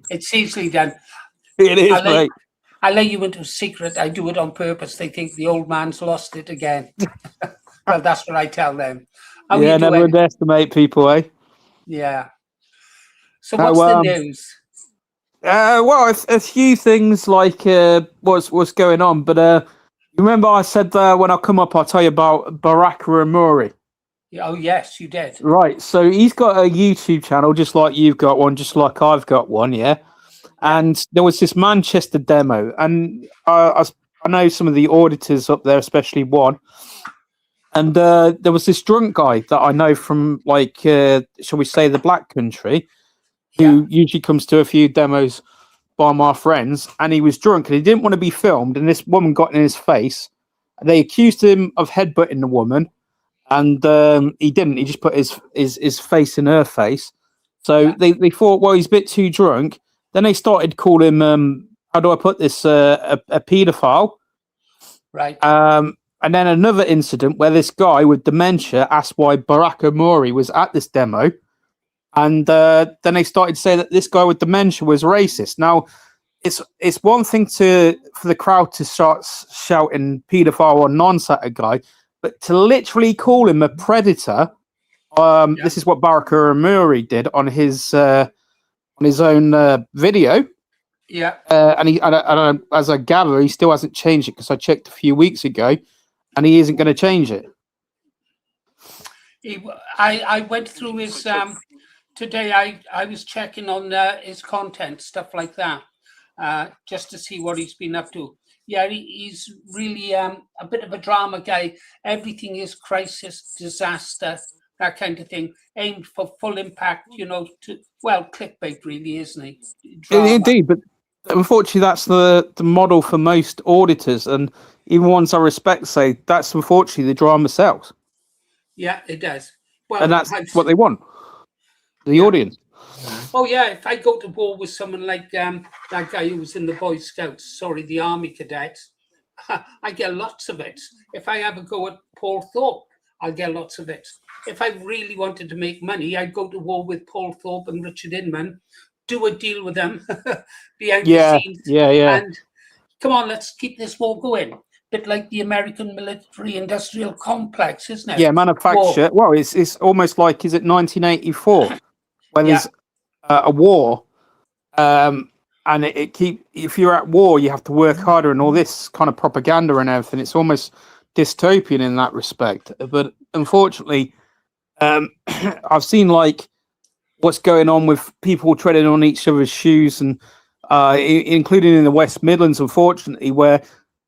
it's easily done. It is, mate. I let you into a secret. I do it on purpose. They think the old man's lost it again. Well, that's what I tell them. How Yeah, you never doing? underestimate people, eh? Yeah. So No, what's the news? well, a few things like what's going on, but you remember I said when I come up, I'll tell you about Barack Ramuri. Oh, yes, you did. Right, so he's got a YouTube channel, just like you've got one, just like I've got one, yeah. And there was this Manchester demo, and I know some of the auditors up there, especially one. And there was this drunk guy that I know from, like, shall we say, the Black Country, who usually comes to a few demos by my friends, and he was drunk and he didn't want to be filmed, and this woman got in his face. They accused him of headbutting the woman, and he didn't. He just put his face in her face. So they thought, well, he's a bit too drunk. Then they started calling him, how do I put this, a paedophile. Right. And then another incident where this guy with dementia asked why Barack Omori was at this demo. And then they started saying that this guy with dementia was racist. Now, it's one thing for the crowd to start shouting paedophile or non-sat guy, but to literally call him a predator. This is what Barack Omori did on his own video. Yeah. And as I gather, he still hasn't changed it because I checked a few weeks ago, and he isn't going to change it. I went through his today. I was checking on his content, stuff like that, just to see what he's been up to. Yeah, he's really a bit of a drama guy. Everything is crisis, disaster, that kind of thing, aimed for full impact. Clickbait, really, isn't he? Drama. Indeed, but unfortunately, that's the model for most auditors, and even ones I respect say that's unfortunately the drama sells. Yeah, it does. Well, and that's what they want, the audience. Oh yeah, if I go to war with someone like that guy who was in the Boy Scouts, the Army cadets, I get lots of it. If I ever go at Paul Thorpe, I'll get lots of it. If I really wanted to make money, I'd go to war with Paul Thorpe and Richard Inman, do a deal with them behind the scenes. Yeah. And come on, let's keep this war going. Bit like the American military-industrial complex, isn't it? Yeah, manufacture. Well, it's almost like, is it 1984, when there's a war, and if you're at war, you have to work harder and all this kind of propaganda and everything. It's almost dystopian in that respect. But unfortunately, I've seen like what's going on with people treading on each other's shoes, and including in the West Midlands, unfortunately, where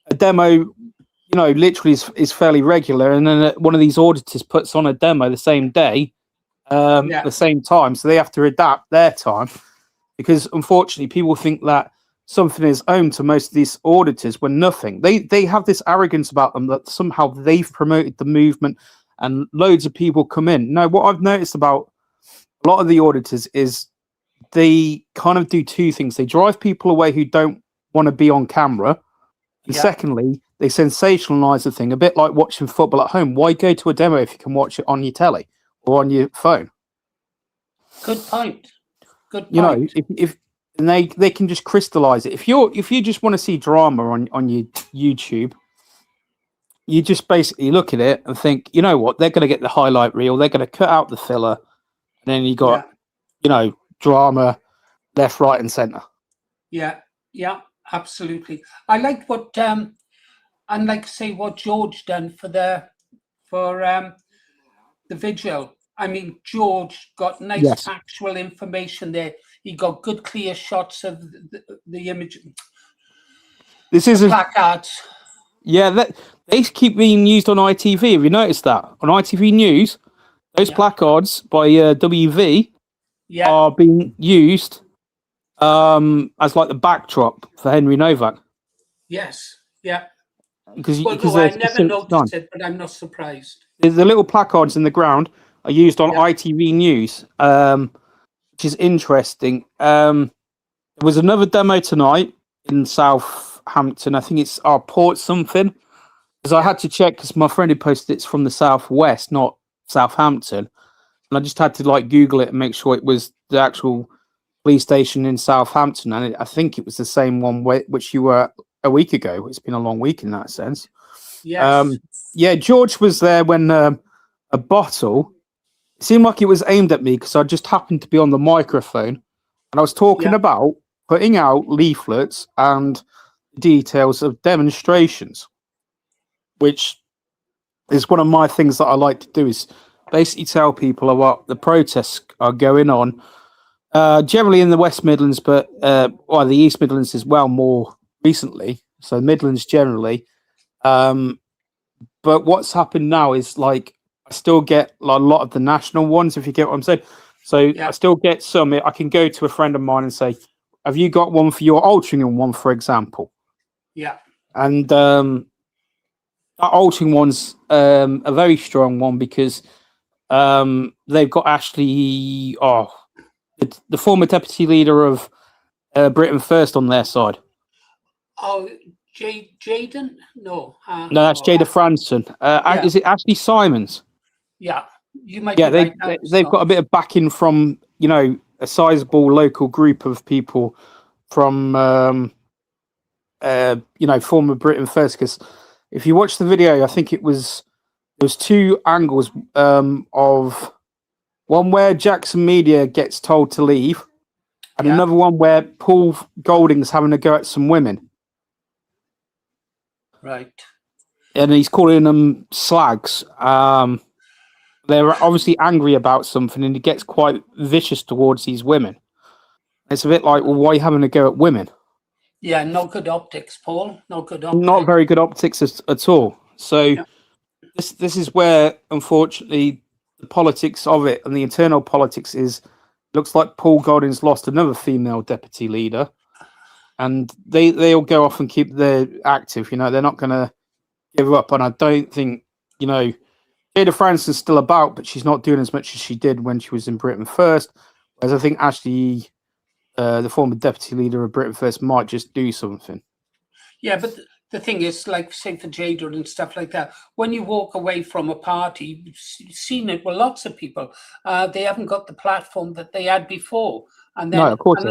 a demo, literally is fairly regular, and then one of these auditors puts on a demo the same day, the same time, so they have to adapt their time, because unfortunately people think that something is owned to most of these auditors when nothing. They have this arrogance about them that somehow they've promoted the movement and loads of people come in. No, what I've noticed about a lot of the auditors is they kind of do two things. They drive people away who don't want to be on camera. And secondly, they sensationalize the thing, a bit like watching football at home. Why go to a demo if you can watch it on your telly or on your phone? Good point. If and they can just crystallize it. If you just want to see drama on your YouTube, you just basically look at it and think, you know what, they're going to get the highlight reel, they're going to cut out the filler, and then you got drama left, right, and center. Yeah, absolutely. I like what I'd like to say what George done for the vigil. I mean, George got nice factual information there. He got good, clear shots of the image. This is placards. They keep being used on ITV. Have you noticed that? On ITV News, those placards by WV are being used as like the backdrop for Henry Novak. Yes, yeah. Because I never noticed it, but I'm not surprised. The little placards in the ground are used on ITV News, which is interesting. There was another demo tonight in Southampton. I think it's our Port something. Because I had to check because my friend who posted it's from the southwest, not Southampton, and I just had to Google it and make sure it was the actual police station in Southampton, and I think it was the same one which you were a week ago. It's been a long week in that sense. Yes. Yeah, George was there when a bottle. It seemed like it was aimed at me because I just happened to be on the microphone, and I was talking about putting out leaflets and details of demonstrations, which is one of my things that I like to do, is basically tell people what the protests are going on, generally in the West Midlands, but the East Midlands as well more recently. So Midlands generally. But what's happened now is like I still get a lot of the national ones, if you get what I'm saying. So I still get some. I can go to a friend of mine and say, "Have you got one for your Altrincham one, for example?" Yeah. And that Altrincham one's a very strong one because they've got actually the former deputy leader of Britain First on their side. Oh, Jaden? No. No, that's Jada Franson. Is it Ashley Simons? Yeah, you might. Yeah, be they've got a bit of backing from a sizable local group of people from former Britain First. Because if you watch the video, I think there was two angles of one where Jackson Media gets told to leave, and another one where Paul Golding's having a go at some women. Right. And he's calling them slags. They're obviously angry about something, and he gets quite vicious towards these women. It's a bit like, well, why are you having a go at women? Yeah, no good optics, Paul. No good optics. Not very good optics at all. So this is where, unfortunately, the politics of it and the internal politics looks like Paul Golding's lost another female deputy leader, and they'll go off and keep their active. They're not going to give up, and I don't think Jada Franson's still about, but she's not doing as much as she did when she was in Britain First. Whereas I think Ashley, the former deputy leader of Britain First, might just do something. Yeah, but the thing is, like, say for Jada and stuff like that, when you walk away from a party, you've seen it with lots of people, they haven't got the platform that they had before. And then, no, of course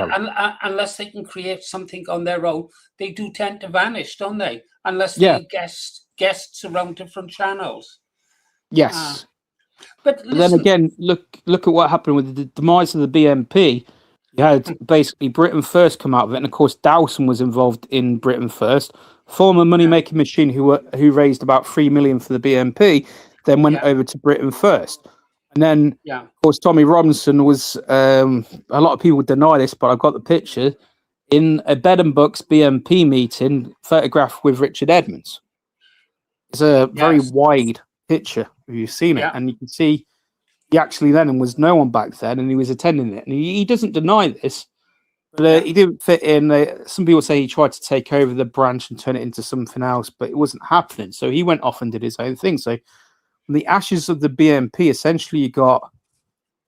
unless they can create something on their own, they do tend to vanish, don't they? Unless they're guests around different channels. Yes. But then again, look at what happened with the demise of the BNP. You had basically Britain First come out of it, and of course Dowson was involved in Britain First, former money-making machine who raised about 3 million for the BNP, then went over to Britain First. And then, of course, Tommy Robinson was, a lot of people deny this, but I've got the picture, in a Bed and Bucks BNP meeting, photographed with Richard Edmonds. It's a very wide picture, if you've seen it, and you can see he actually then was no one back then, and he was attending it. And he doesn't deny this, but he didn't fit in. Some people say he tried to take over the branch and turn it into something else, but it wasn't happening. So he went off and did his own thing. So from the ashes of the BNP, essentially you got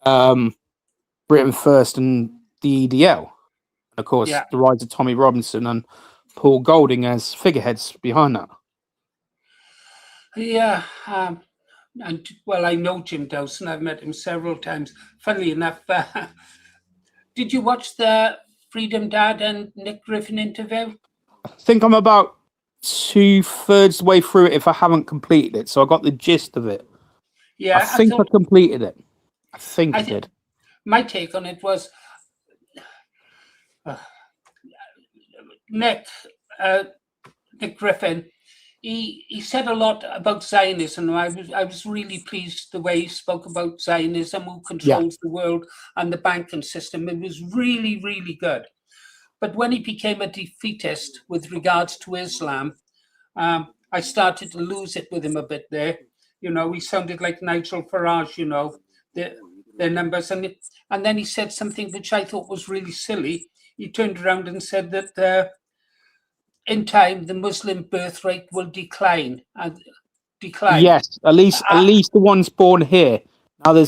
Britain First and the EDL. And of course, the rise of Tommy Robinson and Paul Golding as figureheads behind that. Yeah, and well, I know Jim Dawson. I've met him several times. Funnily enough, did you watch the Freedom Dad and Nick Griffin interview? I think I'm about 2/3 the way through it if I haven't completed it. So I got the gist of it. Yeah, I think I completed it. I think I did. My take on it was Nick Griffin. He said a lot about Zionism. I was really pleased the way he spoke about Zionism, who controls the world, and the banking system. It was really, really good. But when he became a defeatist with regards to Islam, I started to lose it with him a bit there. He sounded like Nigel Farage, their numbers. And then he said something which I thought was really silly. He turned around and said that in time, the Muslim birth rate will decline. Yes, at least the ones born here. Now,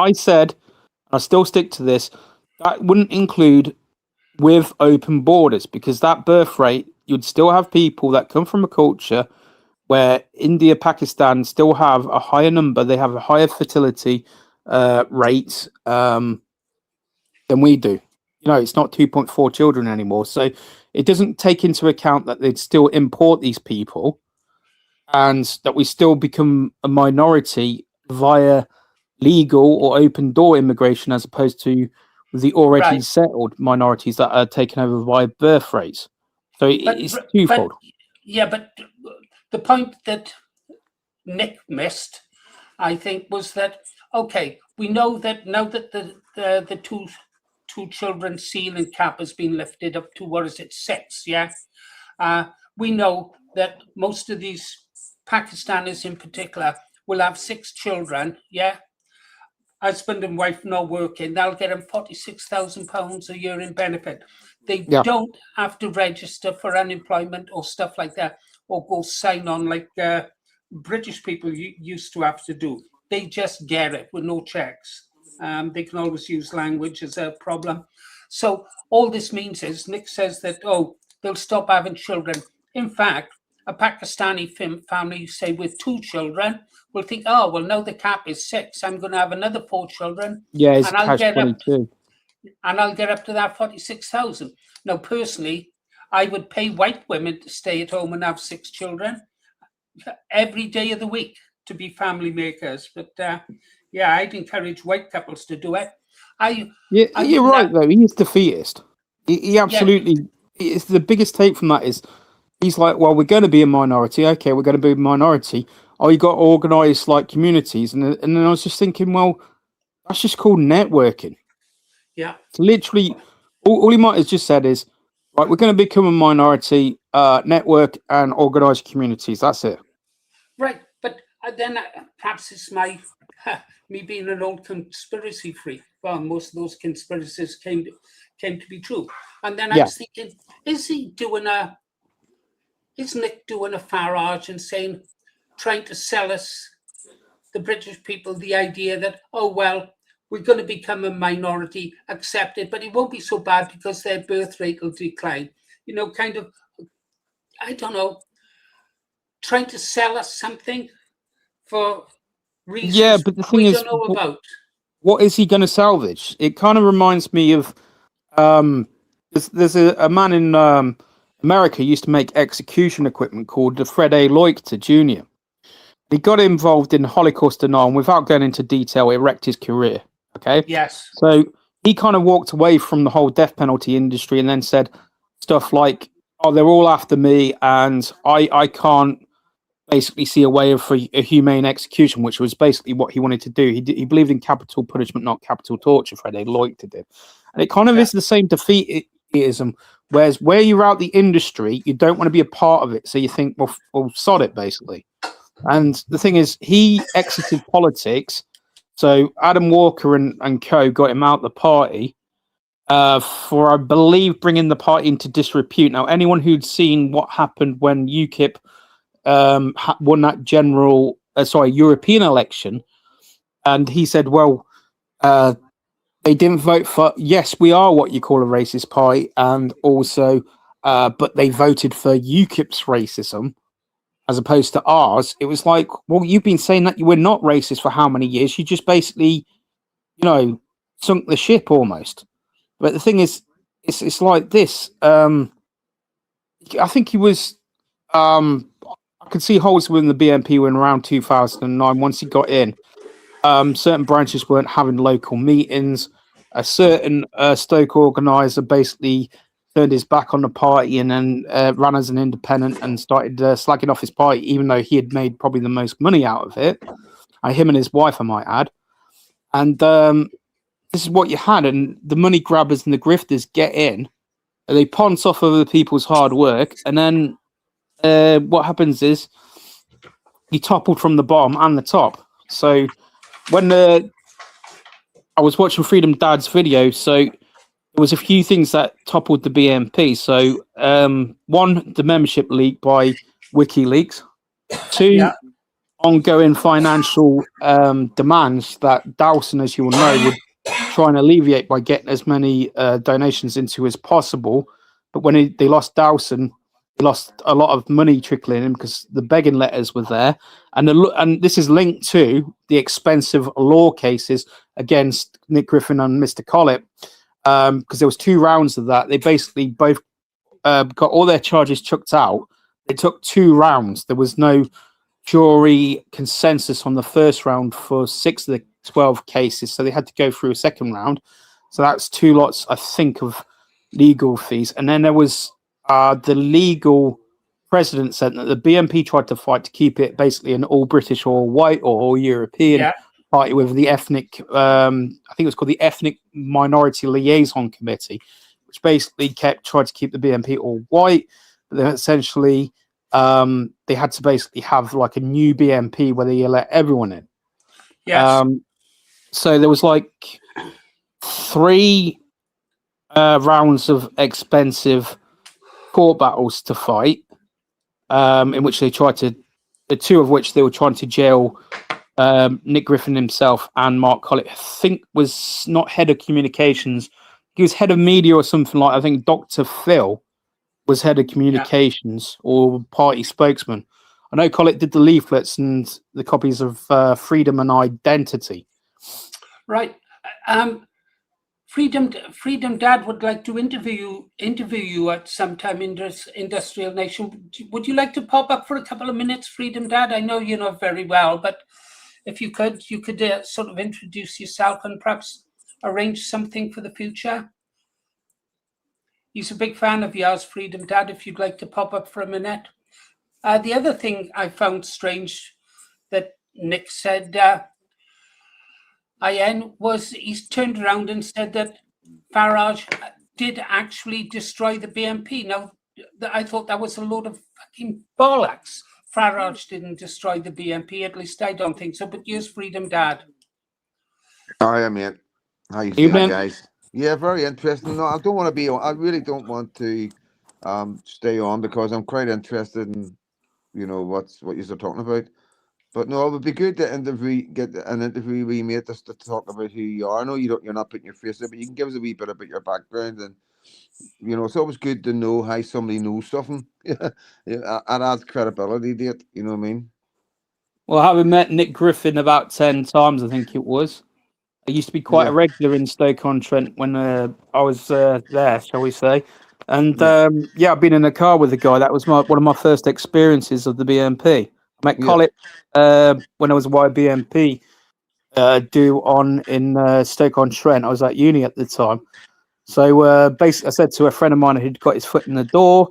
I said, and I still stick to this, that wouldn't include with open borders, because that birth rate, you'd still have people that come from a culture where India, Pakistan still have a higher number. They have a higher fertility rate than we do. it's not 2.4 children anymore. So it doesn't take into account that they'd still import these people and that we still become a minority via legal or open door immigration as opposed to the already settled minorities that are taken over by birth rates. So it's twofold. But the point that Nick missed, I think, was that, okay, we know that now that the two children ceiling cap has been lifted up to, what is it, 6, yeah? We know that most of these Pakistanis in particular will have 6 children, yeah? Husband and wife not working, they'll get them £46,000 a year in benefit. They don't have to register for unemployment or stuff like that, or go sign on like British people used to have to do. They just get it with no checks. They can always use language as a problem. So all this means is, Nick says that, they'll stop having children. In fact, a Pakistani family, say with 2 children, will think, oh, well, now the cap is 6. I'm going to have another 4 children. Yeah, it's and I'll get up, 22. and I'll get up to that 46,000. Now, personally, I would pay white women to stay at home and have 6 children every day of the week to be family makers. But I'd encourage white couples to do it. You're right, though. He is defeatist. He absolutely. It's the biggest take from that is he's like, well, we're going to be a minority. Okay, we're going to be a minority. Oh, you got organised like communities, and then I was just thinking, well, that's just called networking. Yeah, it's literally all he might have just said is, right, we're going to become a minority, network and organised communities. That's it. Right, but then perhaps it's me being an old conspiracy freak. Well, most of those conspiracies came to be true, and then I was thinking, is Nick doing a Farage and trying to sell us, the British people, the idea that, oh, well, we're going to become a minority, accepted, but it won't be so bad because their birth rate will decline. Kind of, I don't know, trying to sell us something for reasons but the thing is, don't know about. What is he going to salvage? It kind of reminds me of there's a man in America who used to make execution equipment called Fred A. Leuchter Jr. He got involved in Holocaust denial, and without going into detail, it wrecked his career. Okay? Yes. So he kind of walked away from the whole death penalty industry and then said stuff like, oh, they're all after me, and I can't basically see a way of a humane execution, which was basically what he wanted to do. He believed in capital punishment, not capital torture. Fred A. Leuchter did. And it kind of is the same defeatism, whereas where you're out the industry, you don't want to be a part of it. So you think, well sod it, basically. And the thing is, he exited politics. So Adam Walker and co got him out the party for, I believe, bringing the party into disrepute. Now, anyone who'd seen what happened when UKIP won that European election, and he said, well, they didn't vote for, yes, we are what you call a racist party, and also, but they voted for UKIP's racism as opposed to ours. It was like, well, you've been saying that you were not racist for how many years? You just basically, sunk the ship almost. But the thing is, it's like this. I think he was, I could see holes within the BNP when around 2009, once he got in. Certain branches weren't having local meetings. A certain Stoke organizer basically turned his back on the party and then ran as an independent and started slagging off his party, even though he had made probably the most money out of it. Him and his wife, I might add. And this is what you had. And the money grabbers and the grifters get in. They ponce off other people's hard work. And then what happens is you toppled from the bottom and the top. So when I was watching Freedom Dad's video, so there was a few things that toppled the BNP. So one, the membership leak by WikiLeaks. Two, ongoing financial demands that Dawson, as you will know, would try and alleviate by getting as many donations into as possible. But when they lost Dawson, they lost a lot of money trickling in because the begging letters were there. And this is linked to the expensive law cases against Nick Griffin and Mr. Collett. because there was 2 rounds of that. They basically both got all their charges chucked out. It took 2 rounds. There was no jury consensus on the first round for 6 of the 12 cases, so they had to go through a second round. So that's 2 lots, I think, of legal fees. And then there was the legal precedent said that the BNP tried to fight to keep it basically an all British or white or all European party with the ethnic, I think it was called the Ethnic Minority Liaison Committee, which basically tried to keep the BNP all white. But then essentially, they had to basically have like a new BNP where they let everyone in. Yes. So there was like 3 rounds of expensive court battles to fight, in which they tried to, the 2 of which they were trying to jail Nick Griffin himself and Mark Collett. I think was not head of communications. He was head of media or something like. I think Dr. Phil was head of communications or party spokesman. I know Collett did the leaflets and the copies of Freedom and Identity. Right. Freedom Dad would like to interview you at some time in this Industrial Nation. Would you like to pop up for a couple of minutes, Freedom Dad? I know you know very well, but if you could sort of introduce yourself and perhaps arrange something for the future. He's a big fan of yours, Freedom Dad, if you'd like to pop up for a minute. The other thing I found strange that Nick said, IN, was he's turned around and said that Farage did actually destroy the BNP. Now, I thought that was a load of fucking bollocks. Farage didn't destroy the BNP, at least I don't think so. But here's Freedom Dad. Hi, mate. How you feeling, guys? Yeah, very interesting. No, I don't want to be on. I really don't want to stay on because I'm quite interested in, what you're talking about. But no, it would be good to get an interview with mate just to talk about who you are. I know you're not putting your face there, but you can give us a wee bit about your background, and it's always good to know how somebody knows something. Yeah, it adds credibility to it. You know what I mean? Well, having met Nick Griffin about 10 times, I think it was. I used to be quite a regular in Stoke-on-Trent when I was there, shall we say. And I've been in a car with the guy. That was one of my first experiences of the BNP. I met Collett when I was a YBNP in Stoke-on-Trent. I was at uni at the time. So basically, I said to a friend of mine who'd got his foot in the door,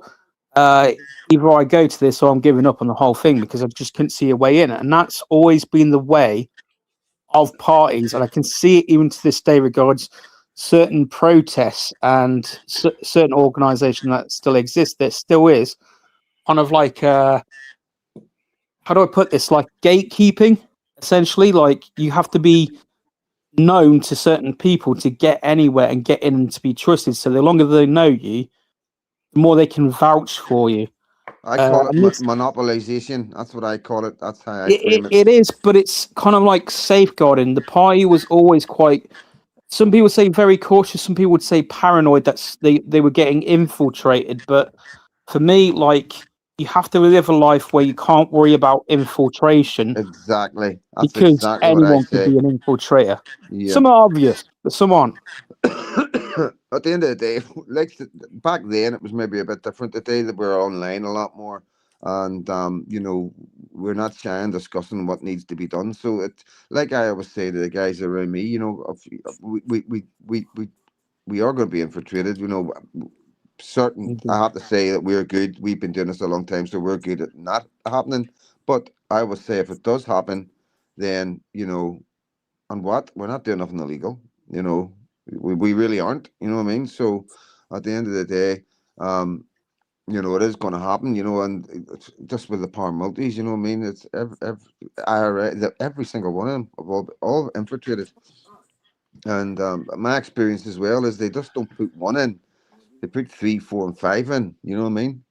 either I go to this or I'm giving up on the whole thing because I just couldn't see a way in. And that's always been the way of parties, and I can see it even to this day regards certain protests and certain organisations that still exist. There still is kind of like how do I put this? Like gatekeeping, essentially. Like you have to be known to certain people to get anywhere and get in and to be trusted. So the longer they know you, the more they can vouch for you. I call it monopolization. That's what I call it. That's how I frame it. It is, but it's kind of like safeguarding. The party was always quite. Some people say very cautious. Some people would say paranoid that they were getting infiltrated. But for me, like you have to live a life where you can't worry about infiltration. Exactly. That's because exactly anyone what I could say. be an infiltrator. Yeah. Some are obvious, but some aren't. At the end of the day, like back then, it was maybe a bit different. Today that we're online a lot more, and we're not shy in discussing what needs to be done. So it's like I always say to the guys around me, we are going to be infiltrated. Certain. I have to say that we're good. We've been doing this a long time, so we're good at not happening. But I would say if it does happen, then and what we're not doing nothing illegal. We really aren't. You know what I mean? So at the end of the day, it is going to happen. And it's just with the power multis, you know what I mean? It's every single one of them of all infiltrated. And my experience as well is they just don't put one in; they put 3, 4, and 5 in. You know what I mean?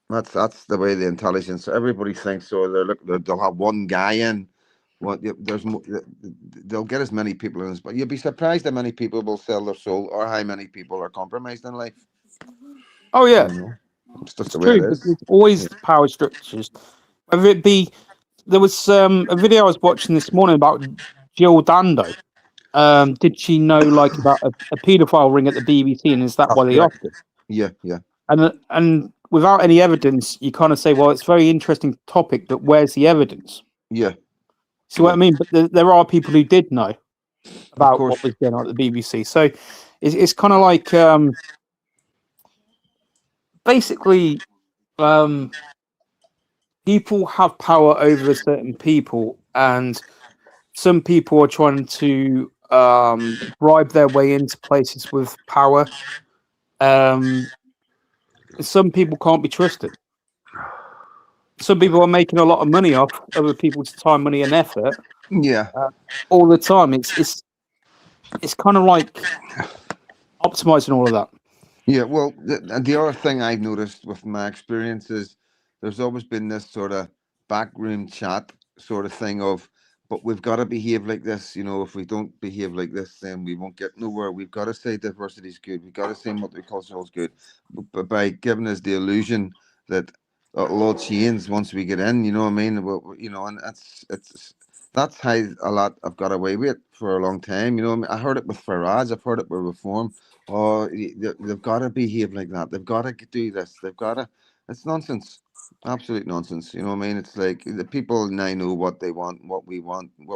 That's the way the intelligence. Everybody thinks so. They'll have one guy in. They'll get as many people in, but you'll be surprised how many people will sell their soul or how many people are compromised in life. Oh yeah, it's just the true. way it is. It's always power structures. Whether it be, there was a video I was watching this morning about Jill Dando, did she know like about a paedophile ring at the BBC, and is that That's why they correct. offered? Yeah, yeah, And without any evidence, you kind of say, well, it's a very interesting topic, but where's the evidence? yeah. See what I mean? But there are people who did know Of about course. what was going on at the BBC. So it's kind of like basically people have power over certain people, and some people are trying to bribe their way into places with power. Some people can't be trusted. Some people are making a lot of money off other people's time, money, and effort Yeah. all the time. It's kind of like optimizing all of that. Yeah, well, the other thing I've noticed with my experience is there's always been this sort of backroom chat sort of thing of, but we've got to behave like this. You know, if we don't behave like this, then we won't get nowhere. We've got to say diversity is good. We've got to say multicultural is good. But by giving us the illusion that it'll all change once we get in, you know what I mean? Well, you know, and that's how a lot I've got away with for a long time. You know, what I mean? I heard it with Farage. I've heard it with Reform. Oh, they've got to behave like that. They've got to do this. They've got to. It's nonsense. Absolute nonsense. You know what I mean? It's like the people now know what they want, what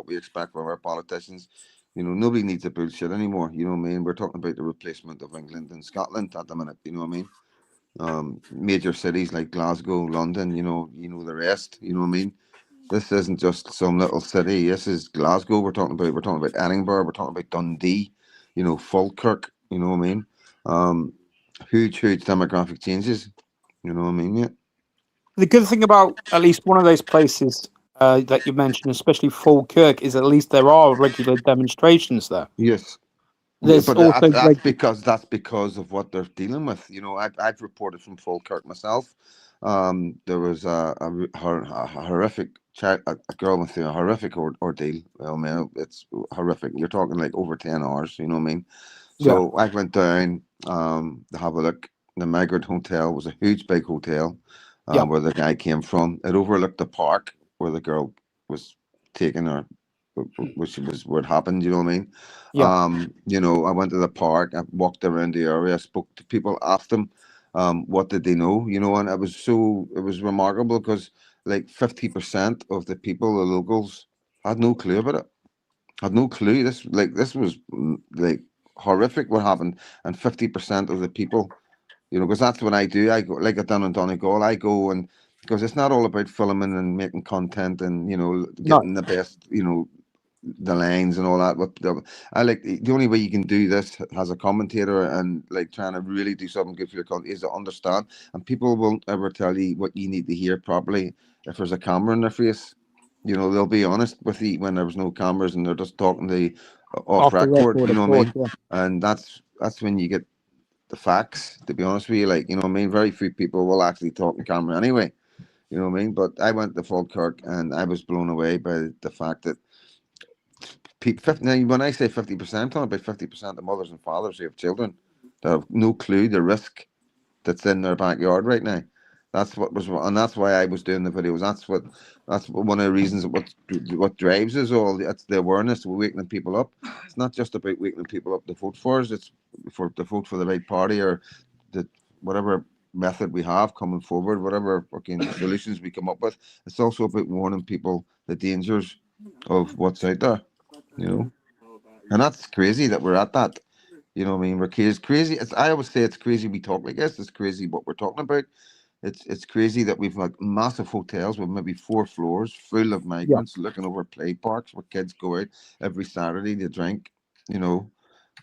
we expect from our politicians. You know, nobody needs a bullshit anymore. You know what I mean? We're talking about the replacement of England and Scotland at the minute. You know what I mean? Major cities like Glasgow, London. You know the rest. You know what I mean? This isn't just some little city. This is Glasgow. We're talking about Edinburgh. We're talking about Dundee. You know, Falkirk. You know what I mean? Um, huge demographic changes. You know what I mean? Yeah. The good thing about at least one of those places that you mentioned, especially Falkirk, is at least there are regular demonstrations there. Yes. Yeah, There's but also that's because of what they're dealing with. You know, I've reported from Falkirk myself. There was a horrific child, a girl went through a horrific ordeal. Well, man, it's horrific. You're talking like over 10 hours. You know what I mean? yeah, So I went down to have a look. The Migrant Hotel was a huge, big hotel yeah, where the guy came from. It overlooked the park where the girl was taken, or which was where it happened. You know what I mean? yeah. You know, I went to the park. I walked around the area. I spoke to people, asked them, what did they know? You know, and it was remarkable because like 50% of the people, the locals, had no clue about it. Had no clue. This was like horrific what happened, and 50% of the people, you know, because that's what I do. I go like I done in Donegal. I go and because it's not all about filming and making content and you know No, getting the best, you know, the lines and all that. But I like the only way you can do this as a commentator and like trying to really do something good for your content is to understand. And people won't ever tell you what you need to hear properly if there's a camera in their face. You know, they'll be honest with you when there was no cameras and they're just talking to you off off the record. record, You of know what I course. mean? Yeah. And that's when you get the facts. To be honest with you, like you know what I mean. Very few people will actually talk on camera anyway. You know what I mean? But I went to Falkirk and I was blown away by the fact that now, when I say 50%, I'm talking about 50% of mothers and fathers who have children that have no clue the risk that's in their backyard right now. That's what was, and that's why I was doing the videos. That's one of the reasons what drives us all. It's the awareness. We're waking people up. It's not just about waking people up to vote for us. It's for to vote for the right party or the whatever method we have coming forward, whatever fucking solutions we come up with. It's also about warning people the dangers of what's out there. You know, and that's crazy that we're at that. You know what I mean? We're crazy. I always say it's crazy we talk like this. It's crazy what we're talking about. It's crazy that we've like massive hotels with maybe 4 floors full of Yeah. migrants looking over play parks where kids go out every Saturday to drink. You know,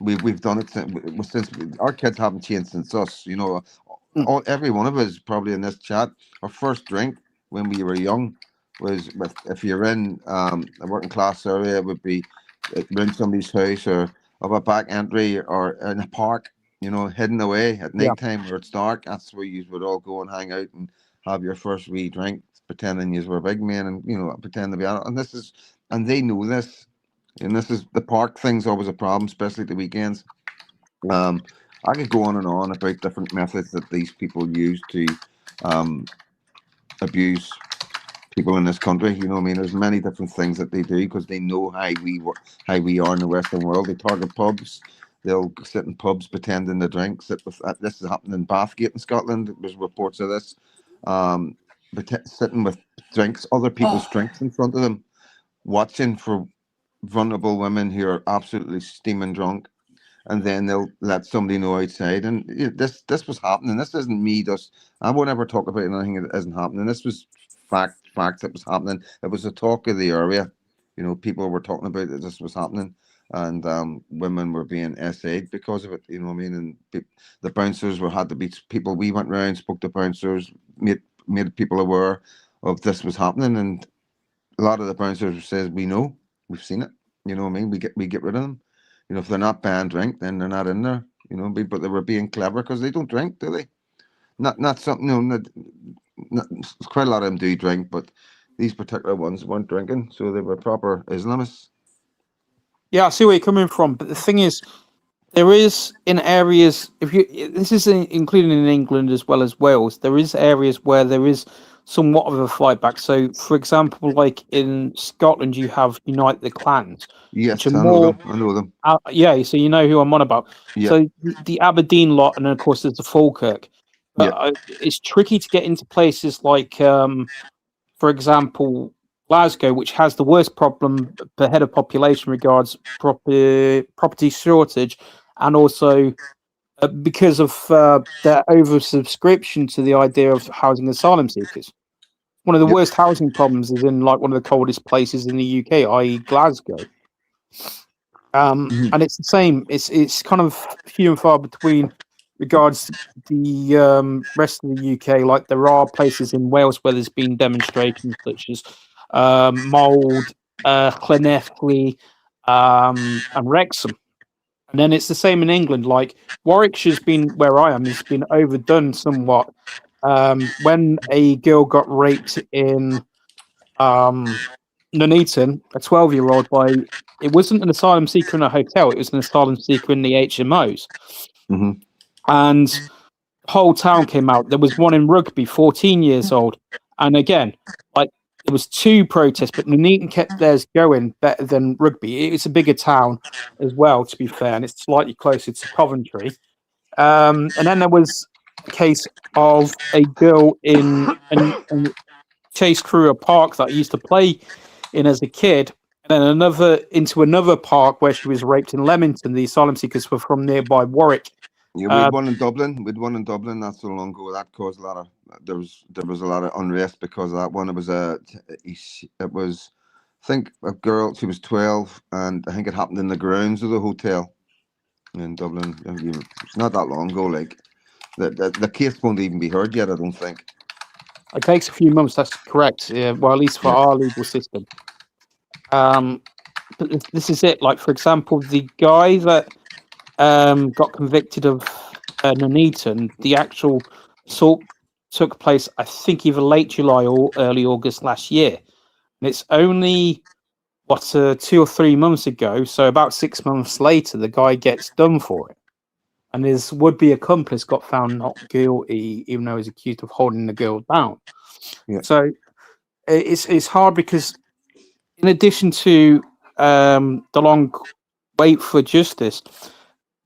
we've done it since our kids haven't changed since us. You know, Mm. every one of us probably in this chat. Our first drink when we were young was with if you're in a working class area, it would be in somebody's house or of a back entry or in a park, you know, hidden away at Yeah. night time where it's dark. That's where you would all go and hang out and have your first wee drink, pretending you were big men and, you know, pretend to be out. And they know this. And this is the park thing's always a problem, especially at the weekends. Um, I could go on and on about different methods that these people use to um, abuse people in this country. You know what I mean? There's many different things that they do because they know how we are in the Western world. They target pubs. They'll sit in pubs pretending to drink. Sit with this is happening in Bathgate in Scotland. There's reports of this. Sitting with drinks, other people's drinks in front of them, watching for vulnerable women who are absolutely steaming drunk, and then they'll let somebody know outside. And this was happening. This isn't me. I won't ever talk about anything that isn't happening. This was fact that was happening. It was the talk of the area. You know, people were talking about that this was happening, and women were being SA'd because of it. You know what I mean? And the bouncers had to be people. We went round, spoke to bouncers, made people aware of this was happening, and a lot of the bouncers says we know, we've seen it. You know what I mean? We get rid of them. You know, if they're not banned drink, then they're not in there. You know, but they were being clever because they don't drink, do they? Not something. Not, quite a lot of them do drink, but these particular ones weren't drinking, so they were proper Islamists. Yeah, I see where you're coming from, but the thing is, there is in areas. This is including in England as well as Wales. There is areas where there is somewhat of a fight back. So, for example, like in Scotland, you have Unite the Clans. Yes, which are I more, know them. Yeah, so you know who I'm on about. Yeah. So the Aberdeen lot, and then of course there's the Falkirk. But it's tricky to get into places like, for example, Glasgow, which has the worst problem per head of population regards property shortage, and also because of their oversubscription to the idea of housing asylum seekers. One of the worst housing problems is in like one of the coldest places in the UK, i.e. Glasgow. And it's the same. It's kind of few and far between regards the rest of the UK. Like there are places in Wales where there's been demonstrations such as Mould, Llanelli, and Wrexham. And then it's the same in England. Like Warwickshire's been where I am has been overdone somewhat. When a girl got raped in Nuneaton, a 12-year-old it wasn't an asylum seeker in a hotel, it was an asylum seeker in the HMOs. And the whole town came out. There was one in Rugby, 14 years old. And again, like there was 2 protests, but Nuneaton kept theirs going better than Rugby. It's a bigger town as well, to be fair, and it's slightly closer to Coventry. And then there was a case of a girl in Chase Crewe Park that I used to play in as a kid, and then another park where she was raped in Leamington. The asylum seekers were from nearby Warwick. Yeah, we had one in Dublin. We had one in Dublin not so long ago. That caused a lot of there was a lot of unrest because of that one. It was I think a girl. She was 12, and I think it happened in the grounds of the hotel in Dublin. It's not that long ago. Like the case won't even be heard yet. I don't think. It takes a few months. That's correct. Yeah, well, at least for our legal system. But this is it. Like for example, the guy that got convicted of Nuneaton, the actual assault took place, I think, either late July or early August last year. And it's only, 2 or 3 months ago, so about 6 months later, the guy gets done for it. And his would-be accomplice got found not guilty, even though he's accused of holding the girl down. Yeah. So it's hard because in addition to the long wait for justice,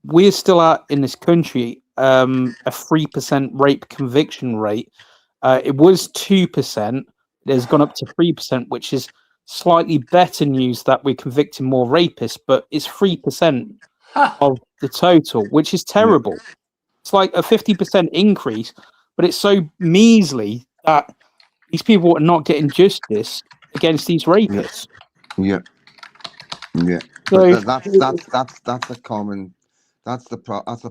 we're still at, in this country, a 3% rape conviction rate. It was 2%. It has gone up to 3%, which is slightly better news that we're convicting more rapists, but it's 3% of the total, which is terrible. It's like a 50% increase, but it's so measly that these people are not getting justice against these rapists. Yeah. So That's a common. That's the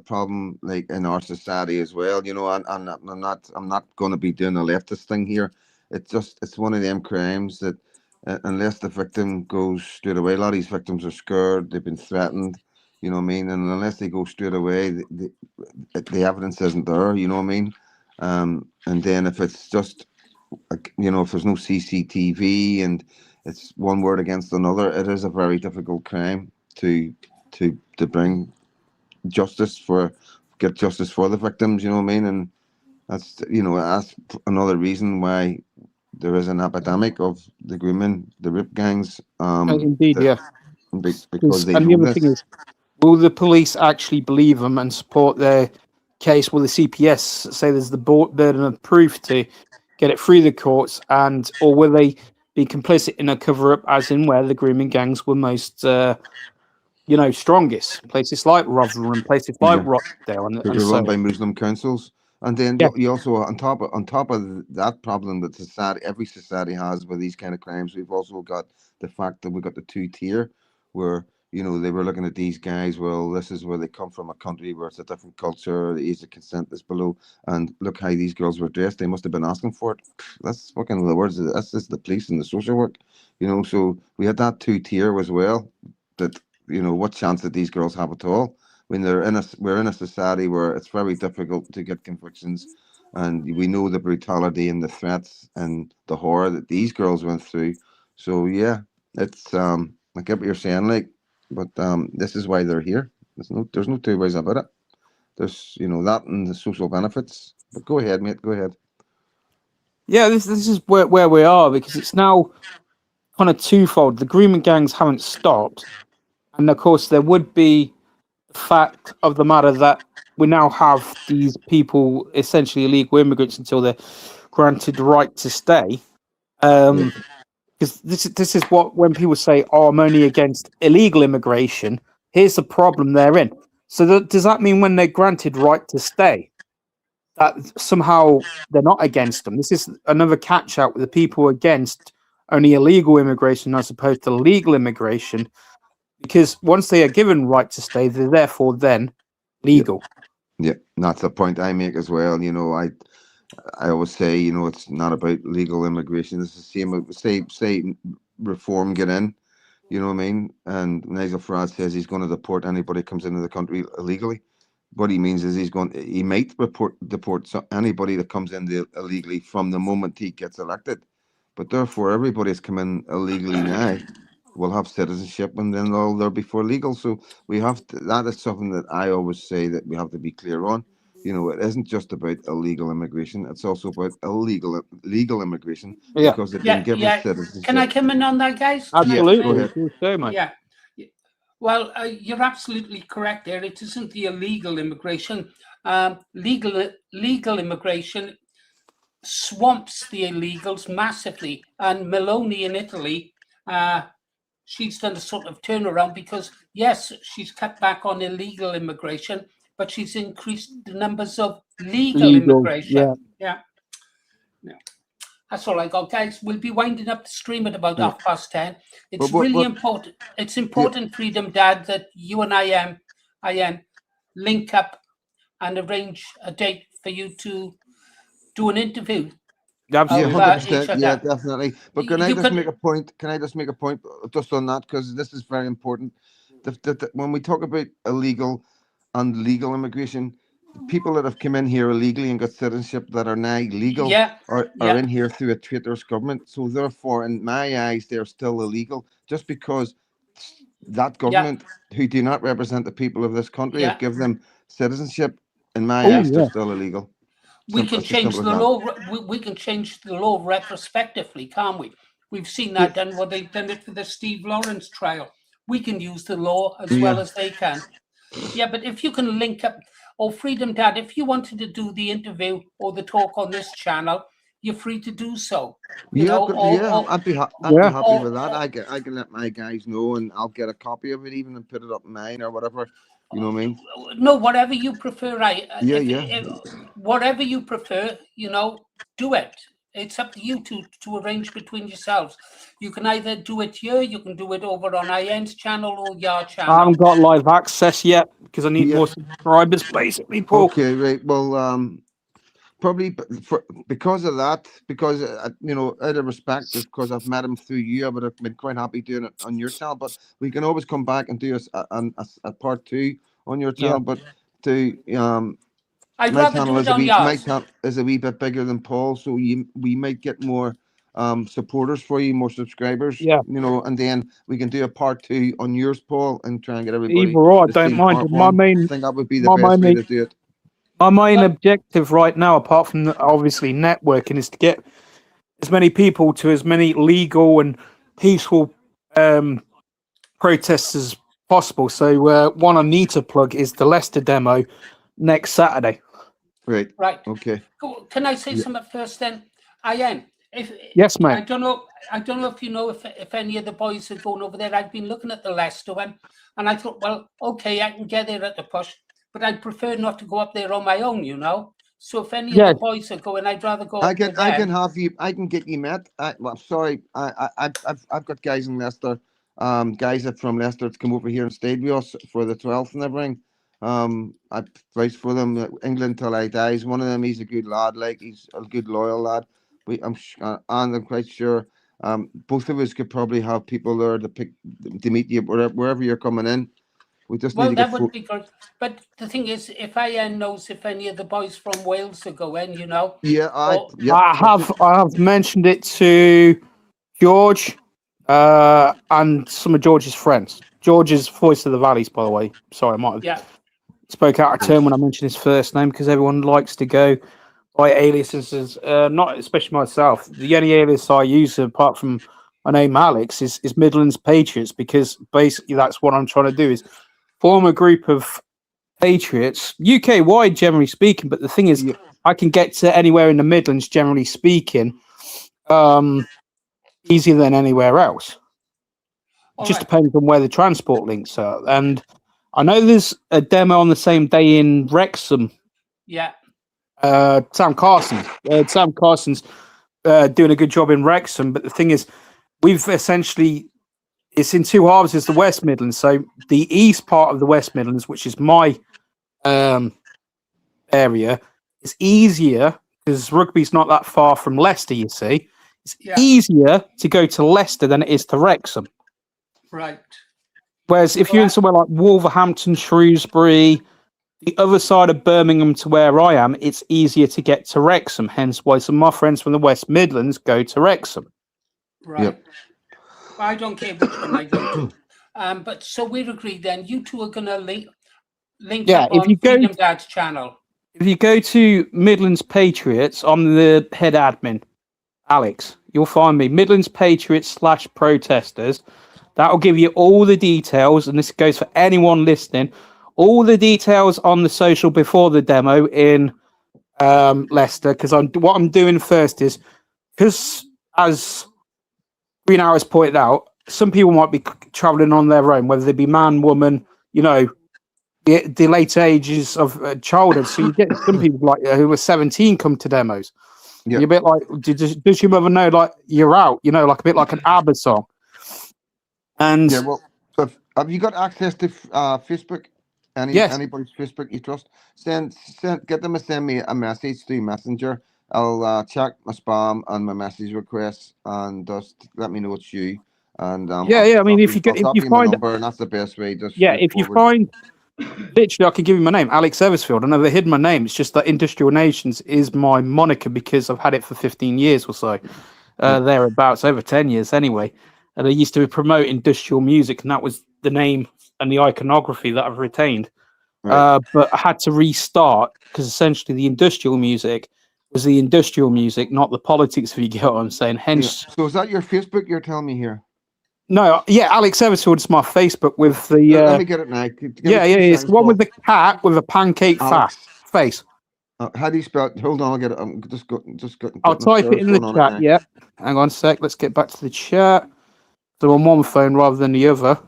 problem, like in our society as well. You know, and I'm not going to be doing a leftist thing here. It's one of them crimes that unless the victim goes straight away, a lot of these victims are scared. They've been threatened. You know what I mean? And unless they go straight away, the evidence isn't there. You know what I mean? And then if it's just, if there's no CCTV and it's one word against another, it is a very difficult crime to bring get justice for the victims. You know what I mean? And that's that's another reason why there is an epidemic of the grooming, the rape gangs. Indeed, yeah. Because they And the know other this. thing is, will the police actually believe them and support their case? Will the CPS say there's the burden of proof to get it through the courts, or will they be complicit in a cover-up, as in where the grooming gangs were most, strongest? Places like Rotherham, places like Yeah. Rochdale, Because and they're run so by Muslim councils. And then yeah, you also on top of that problem that every society has with these kind of crimes, we've also got the fact that we've got the two-tier where they were looking at these guys. Well, this is where they come from, a country where it's a different culture, the age of consent is below, and look how these girls were dressed. They must have been asking for it. That's fucking the words. That's just the police and the social work. So we had that two-tier as well. That what chance did these girls have at all? When we're in a society where it's very difficult to get convictions, and we know the brutality and the threats and the horror that these girls went through. So yeah, it's I get what you're saying, like, but this is why they're here. There's no two ways about it. There's that and the social benefits. But go ahead, mate. Go ahead. yeah. This is where we are, because it's now kind of twofold. The grooming gangs haven't stopped, and of course there would be the fact of the matter that we now have these people, essentially illegal immigrants, until they're granted the right to stay. Yeah, Because this is what, when people say, "Oh, I'm only against illegal immigration," here's the problem they're in. So does that mean when they're granted right to stay, that somehow they're not against them? This is another catch out with the people against only illegal immigration as opposed to legal immigration, because once they are given right to stay, they're therefore then yeah, legal. yeah. That's the point I make as well. I always say, it's not about legal immigration. It's the same. Say reform get in. You know what I mean? And Nigel Farage says he's going to deport anybody who comes into the country illegally. What he means is he might deport anybody that comes in illegally from the moment he gets elected. But therefore, everybody that's come in illegally now will have citizenship, and then they'll be for legal. So we have to. That is something that I always say that we have to be clear on. It isn't just about illegal immigration; it's also about legal immigration Yeah, because they've been Yeah, given yeah. Can I citizenship. come in on that, guys? Can I Yeah, come go in? absolutely. ahead. Do so much. Yeah. Well, you're absolutely correct there. It isn't the illegal immigration. Legal immigration swamps the illegals massively. And Meloni in Italy, she's done a sort of turnaround because, yes, she's cut back on illegal immigration, but she's increased the numbers of legal Legal. immigration. Yeah. Yeah. Yeah. That's all I got, guys. We'll be winding up the stream at about Yeah. 10:30. It's But really important. It's yeah, important, Freedom Dad, that you and I link up and arrange a date for you to do an interview yeah, of Absolutely. each 100%. Yeah, other. definitely. But can I You just could, make a point? Can I just make a point just on that? Because this is very important. When we talk about illegal and legal immigration, the people that have come in here illegally and got citizenship that are now legal yeah, are yeah, in here through a traitorous government. So therefore, in my eyes, they're still illegal just because that yeah, government, who do not represent the people of this country, have yeah, given them citizenship. In my Oh yeah. eyes, they're yeah. still illegal. We Simple. can It's as change simple as the that. law. We can change the law retrospectively, can't we? We've seen Yeah. that done. What they've done it for the Steve Lawrence trial. We can use the law as well Yeah. as they can. Yeah, but if you can link up, or Freedom Dad, if you wanted to do the interview or the talk on this channel, you're free to do so. You Yeah, know, good. Yeah, I'd be Yeah. happy or, with that. or I can let my guys know, and I'll get a copy of it even and put it up mine or whatever. You know what I mean? no, whatever you prefer. Yeah, If whatever you prefer, do it. It's up to you to arrange between yourselves. You can either do it here, you can do it over on IN's channel or your I channel. haven't got live access yet because I need yeah. more subscribers, basically, Paul. Okay, right. Well, probably because of that, because out of respect, because I've met him through you, I would have been quite happy doing it on your channel. But we can always come back and do a part two on your Yeah. channel. But to I'd my rather channel do is it on my yours. channel is a wee bit bigger than Paul, so we might get more supporters for you, more subscribers, Yeah. and then we can do a part two on yours, Paul, and try and get Either everybody or, I to don't see mind. part one. I think that would be the My best way main to do it. my main Well, objective right now, apart from obviously networking, is to get as many people to as many legal and peaceful protests as possible. So one I need to plug is the Leicester demo next Saturday. Right. Right. Okay. Can I say Yeah. something first then? I am. Yes, mate. I don't know if you know if any of the boys are going over there. I've been looking at the Leicester one, and I thought, well, okay, I can get there at the push, but I'd prefer not to go up there on my own, you know. So if any of the boys are going, I'd rather go. I can have you. I can get you met. Well, sorry. I've got guys in Leicester. Guys that from Leicester to come over here and stayed with us for the 12th and everything. I vouch for them. England till I dies. One of them, he's a good lad. Like he's a good loyal lad. And I'm quite sure. Both of us could probably have people there to meet you wherever you're coming in. We just need to that would be good. But the thing is, if I knows if any of the boys from Wales are going, you know. Yeah, I have mentioned it to George and some of George's friends. George is Voice of the Valleys, by the way. Sorry, I might have spoke out of turn when I mentioned his first name because everyone likes to go by aliases. Not especially myself. The only alias I use apart from my name Alex is Midlands Patriots because basically that's what I'm trying to do is form a group of Patriots, UK wide generally speaking, but the thing is I can get to anywhere in the Midlands generally speaking easier than anywhere else. It just depends on where the transport links are. And I know there's a demo on the same day in Wrexham. Yeah. Sam Carson's doing a good job in Wrexham, but the thing is we've essentially it's in two halves. It's the West Midlands. So the east part of the West Midlands, which is my area, is easier because rugby's not that far from Leicester, you see. It's easier to go to Leicester than it is to Wrexham. Right. Whereas if you're in somewhere like Wolverhampton, Shrewsbury, the other side of Birmingham to where I am, it's easier to get to Wrexham. Hence why some of my friends from the West Midlands go to Wrexham. Right. Yep. I don't care which one I go to. But so we've agreed then. You two are going to link up on Freedom Dad's channel. If you go to Midlands Patriots, I'm the head admin, Alex. You'll find me, Midlands Patriots /protesters. That'll give you all the details, and this goes for anyone listening. All the details on the social before the demo in Leicester, because what I'm doing first is, because as Green Arrows pointed out, some people might be travelling on their own, whether they be man, woman, you know, the late ages of childhood. So you get some people like who are 17 come to demos. Yep. You're a bit like, does your mother know, like, you're out, you know, like a bit like an ABBA song. And have you got access to Facebook? Anybody's Facebook you trust? Get them to send me a message through Messenger. I'll check my spam and my message requests and just let me know it's you. And I mean, if you find number, and that's the best way. If you find, literally, I can give you my name, Alex Eversfield. I never hid my name. It's just that Industrial Nations is my moniker because I've had it for 15 years or so. Thereabouts, over 10 years anyway. And I used to promote industrial music, and that was the name and the iconography that I've retained. Right. But I had to restart because essentially the industrial music was the industrial music, not the politics, if you get what I'm saying. Hence, So is that your Facebook you're telling me here? No, Alex Eversfield is my Facebook with the. Let me get it now. It's the one with the cat with a pancake face. How do you spell it? Hold on, I'll get it. I'm just go. I'll type it in the chat. Yeah, hang on a sec. Let's get back to the chat. So I'm on one phone rather than the other.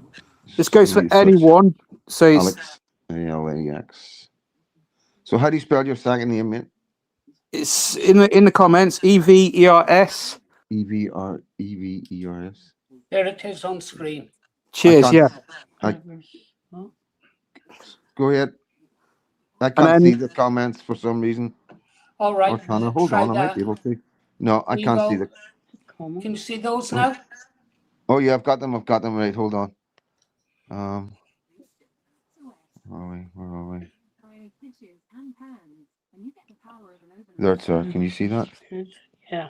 This goes for anyone. So it's Alex. So how do you spell your second name, mate? It's in the comments. EVERS. EVERS. There it is on screen. Cheers. Go ahead. I can't see the comments for some reason. All right. Hold on, I might be able to. No, I can't see the. Can you see those now? Oh yeah, I've got them. Right, hold on. Where are we? There, sir. Can you see that? Yeah.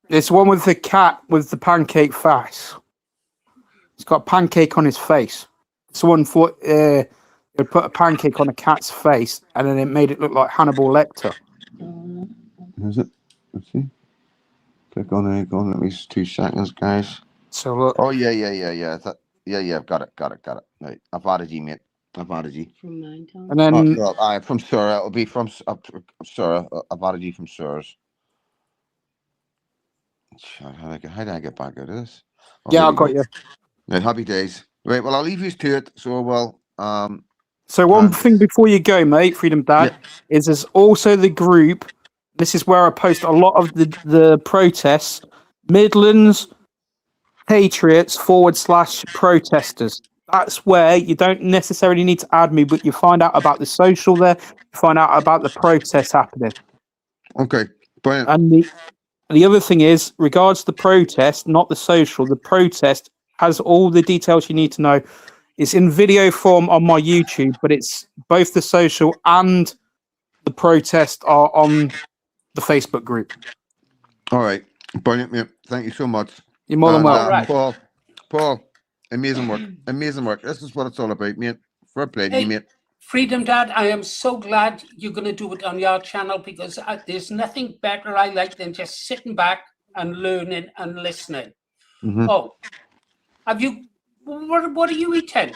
It's one with the cat with the pancake face. It's got a pancake on his face. Someone thought they put a pancake on a cat's face, and then it made it look like Hannibal Lecter. Is it? Let's see. Click on it. Go on. Let me 2 seconds, guys. So look. Oh yeah. I've got it. Right. I've added you, mate. I've added you. From mine, Tom. And then Well, from Sarah. It'll be from Sarah. I've added you from Sarah's. How do I get back out of this? Oh, yeah, here I we got go. you. Right, happy days. Right. Well, I'll leave you to it. So So one and- thing before you go, mate, Freedom Dad, is there's also the group. This is where I post a lot of the protests, Midlands Patriots / protesters. That's where you don't necessarily need to add me, but you find out about the social there, you find out about the protests happening. Okay. Brilliant. And the other thing is, regards to the protest, not the social, the protest has all the details you need to know. It's in video form on my YouTube, but it's both the social and the protest are on the Facebook group. All right. Brilliant, mate. Thank you so much. You're more than And, welcome. Right. Paul, amazing work. Amazing work. This is what it's all about, mate. Fair play to Hey, you, mate. Freedom Dad, I am so glad you're going to do it on your channel, because there's nothing better I like than just sitting back and learning and listening. Mhm. Oh, have you? What are you eating?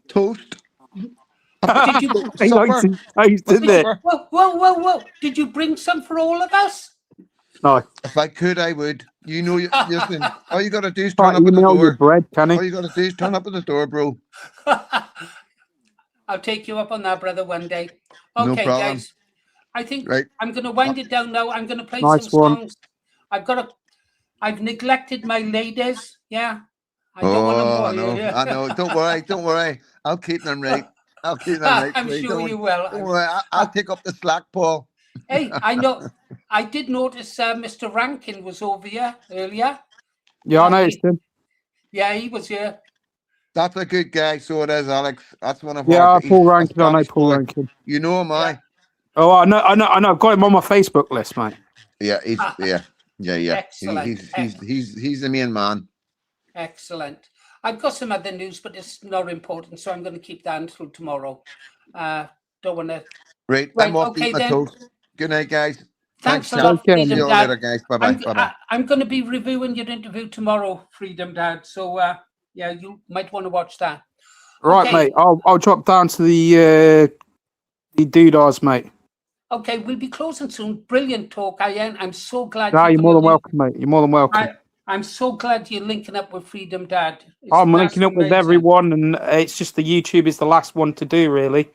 Toast. Did you? He likes his toast, isn't it? Whoa! Did you bring some for all of us? No. If I could, I would. You know, listen, all you got to do is Can't turn up at the email your door. bread, can he? All you got to do is turn up at the door, bro. I'll take you up on that, brother, one day. No Okay, problem. guys. I think Right. I'm going to wind it down now. I'm going to play Nice some one. songs. I've neglected my ladies. Yeah. I don't want Oh, to no. I know. Don't worry. I'll keep them right. I'll keep them right. I'm Ray. sure Don't you will. worry. I'll take up the slack, Paul. Hey, I know. I did notice Mr. Rankin was over here earlier. Yeah, I noticed him. Yeah, he was here. That's a good guy. So it is, Alex. That's one of Yeah, our. Paul Rankin. I know Scottish Paul boy. Rankin. You know him, I. Oh, I know. I've got him on my Facebook list, mate. Yeah, yeah. Excellent. He's the main man. Excellent. I've got some other news, but it's not important, so I'm going to keep that until tomorrow. Don't want to. Right, I'm off to eat my toast. Good night, guys. Thanks a Chat. lot, Okay, Freedom See you Dad. later, guys. Bye-bye. I'm going to be reviewing your interview tomorrow, Freedom Dad. So yeah, you might want to watch that. Right, Okay. mate. I'll drop down to the doodahs, mate. Okay, we'll be closing soon. Brilliant talk, Ian. I'm so glad. You're more than welcome, mate. You're more than welcome. I'm so glad you're linking up with Freedom Dad. I'm linking up with everyone, and it's just the YouTube is the last one to do, really.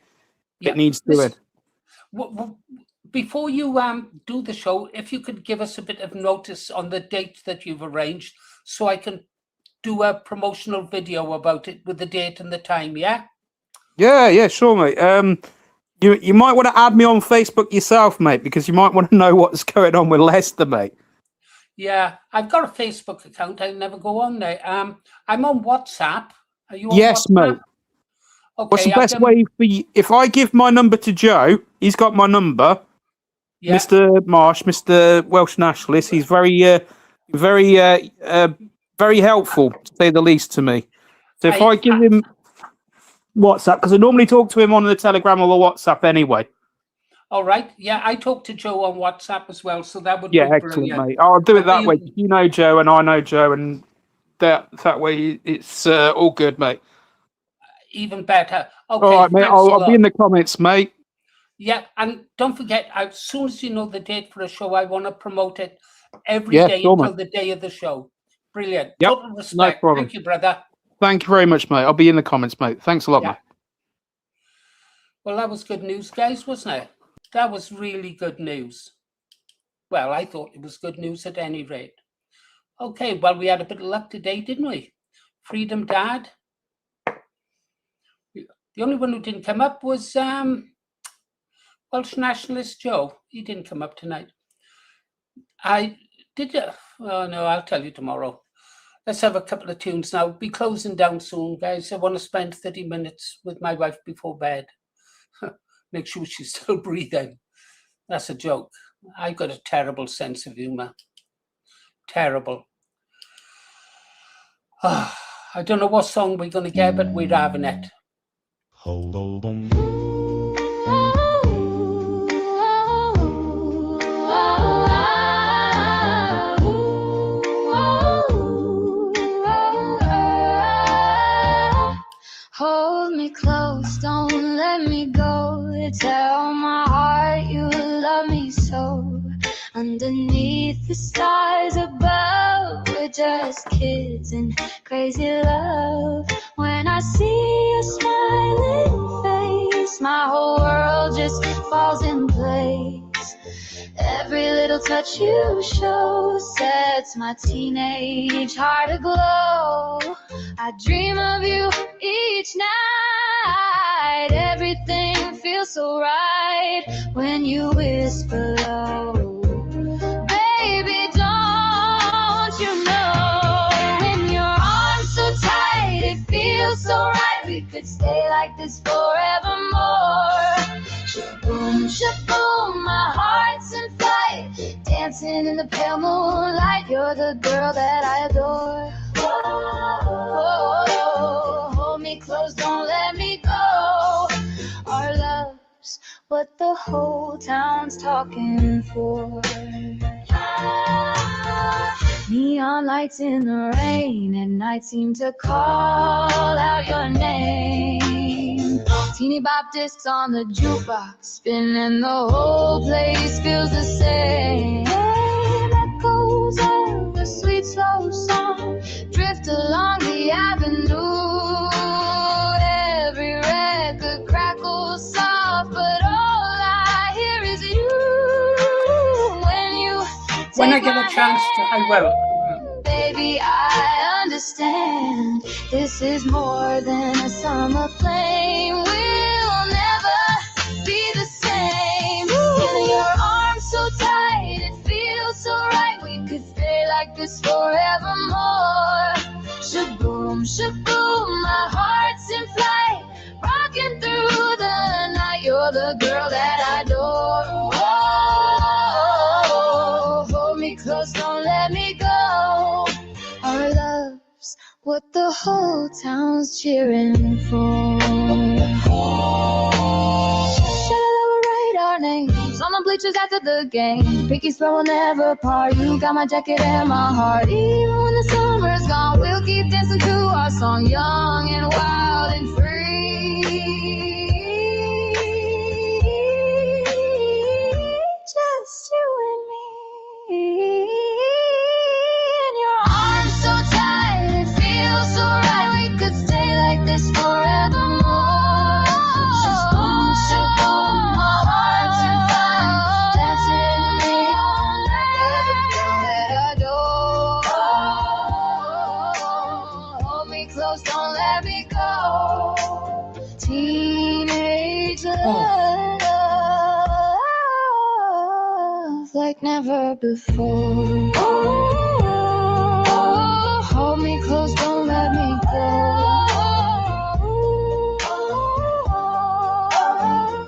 Yeah. It needs doing. Before you do the show, if you could give us a bit of notice on the date that you've arranged, so I can do a promotional video about it with the date and the time, yeah? Yeah, sure, mate. You might want to add me on Facebook yourself, mate, because you might want to know what's going on with Leicester, mate. Yeah, I've got a Facebook account. I never go on there. I'm on WhatsApp. Are you on Yes, WhatsApp? mate. Okay, What's the best way for you? If I give my number to Joe, he's got my number. Yeah. Mr. Marsh, Mr. Welsh nationalist. He's very helpful, to say the least, to me. So if I give him WhatsApp, because I normally talk to him on the Telegram or the WhatsApp anyway. All right. Yeah, I talk to Joe on WhatsApp as well, so that would be excellent, brilliant. mate. I'll do it that way. You know Joe, and I know Joe, and that way it's all good, mate. Even better. Okay. All right, mate. I'll be in the comments, mate. Yeah, and don't forget, as soon as you know the date for the show, I want to promote it every day until the day of the show. Brilliant. Yep. Total respect. No problem. Thank you, brother. Thank you very much, mate. I'll be in the comments, mate. Thanks a lot, mate. Well, that was good news, guys, wasn't it? That was really good news. Well, I thought it was good news at any rate. Okay, well, we had a bit of luck today, didn't we? Freedom Dad. The only one who didn't come up was Welsh Nationalist Joe. He didn't come up tonight. Oh, no, I'll tell you tomorrow. Let's have a couple of tunes now. We'll be closing down soon, guys. I want to spend 30 minutes with my wife before bed. Make sure she's still breathing. That's a joke. I've got a terrible sense of humor. Terrible. I don't know what song we're going to get, but we're having it. Hold on. me close, don't let me go. Tell my heart you love me so. Underneath the stars above, we're just kids in crazy love. When I see your smiling face, my whole world just falls in place. Every little touch you show sets my teenage heart aglow. I dream of you each night. Everything feels so right when you whisper low. Baby, don't you know, in your arms so tight, it feels so right. We could stay like this forevermore. Shaboom, shaboom, my heart's in flight, dancing in the pale moonlight. You're the girl that I adore. Oh, hold me close, don't let me go. Our love's what the whole town's talking for. Neon lights in the rain at night seem to call out your name. Teeny bop discs on the jukebox spinning, the whole place feels the same. Echoes of a sweet slow song drift along the avenue. Every record crackles soft, but all I hear is you. When I get a chance to, I will. Baby, I understand. This is more than a summer flame. We'll never be the same. In your arms so tight, it feels so right. We could stay like this forevermore. Shaboom, shaboom, my heart's in flight, rocking through the night. You're the girl that I adore. Oh, hold me close, don't let me go. Our love's what the whole town's cheering for. Shall we write our names on the bleachers after the game? Pinky swear we'll never part. You got my jacket and my heart. Even when the summer's gone, we'll keep dancing to our song, young and wild and free. Just you and me. In your arms so tight, it feels so right. We could stay like this forevermore. Shaboom, shaboom, my heart's in flight, dancing with me all night. Every girl that I adore. Hold me close, don't let me go. Teenage love, like never before. Oh, hold me close, don't let me go.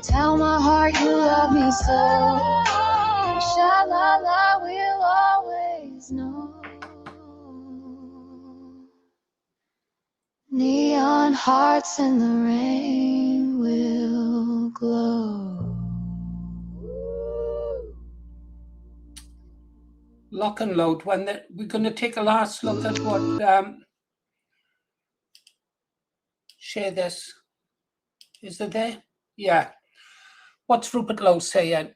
Tell my heart you love me so. Sha-la-la, we'll always know. Neon hearts in the rain will glow. Lock and load. We're going to take a last look at what. Share this. Is it there? Yeah. What's Rupert Lowe saying?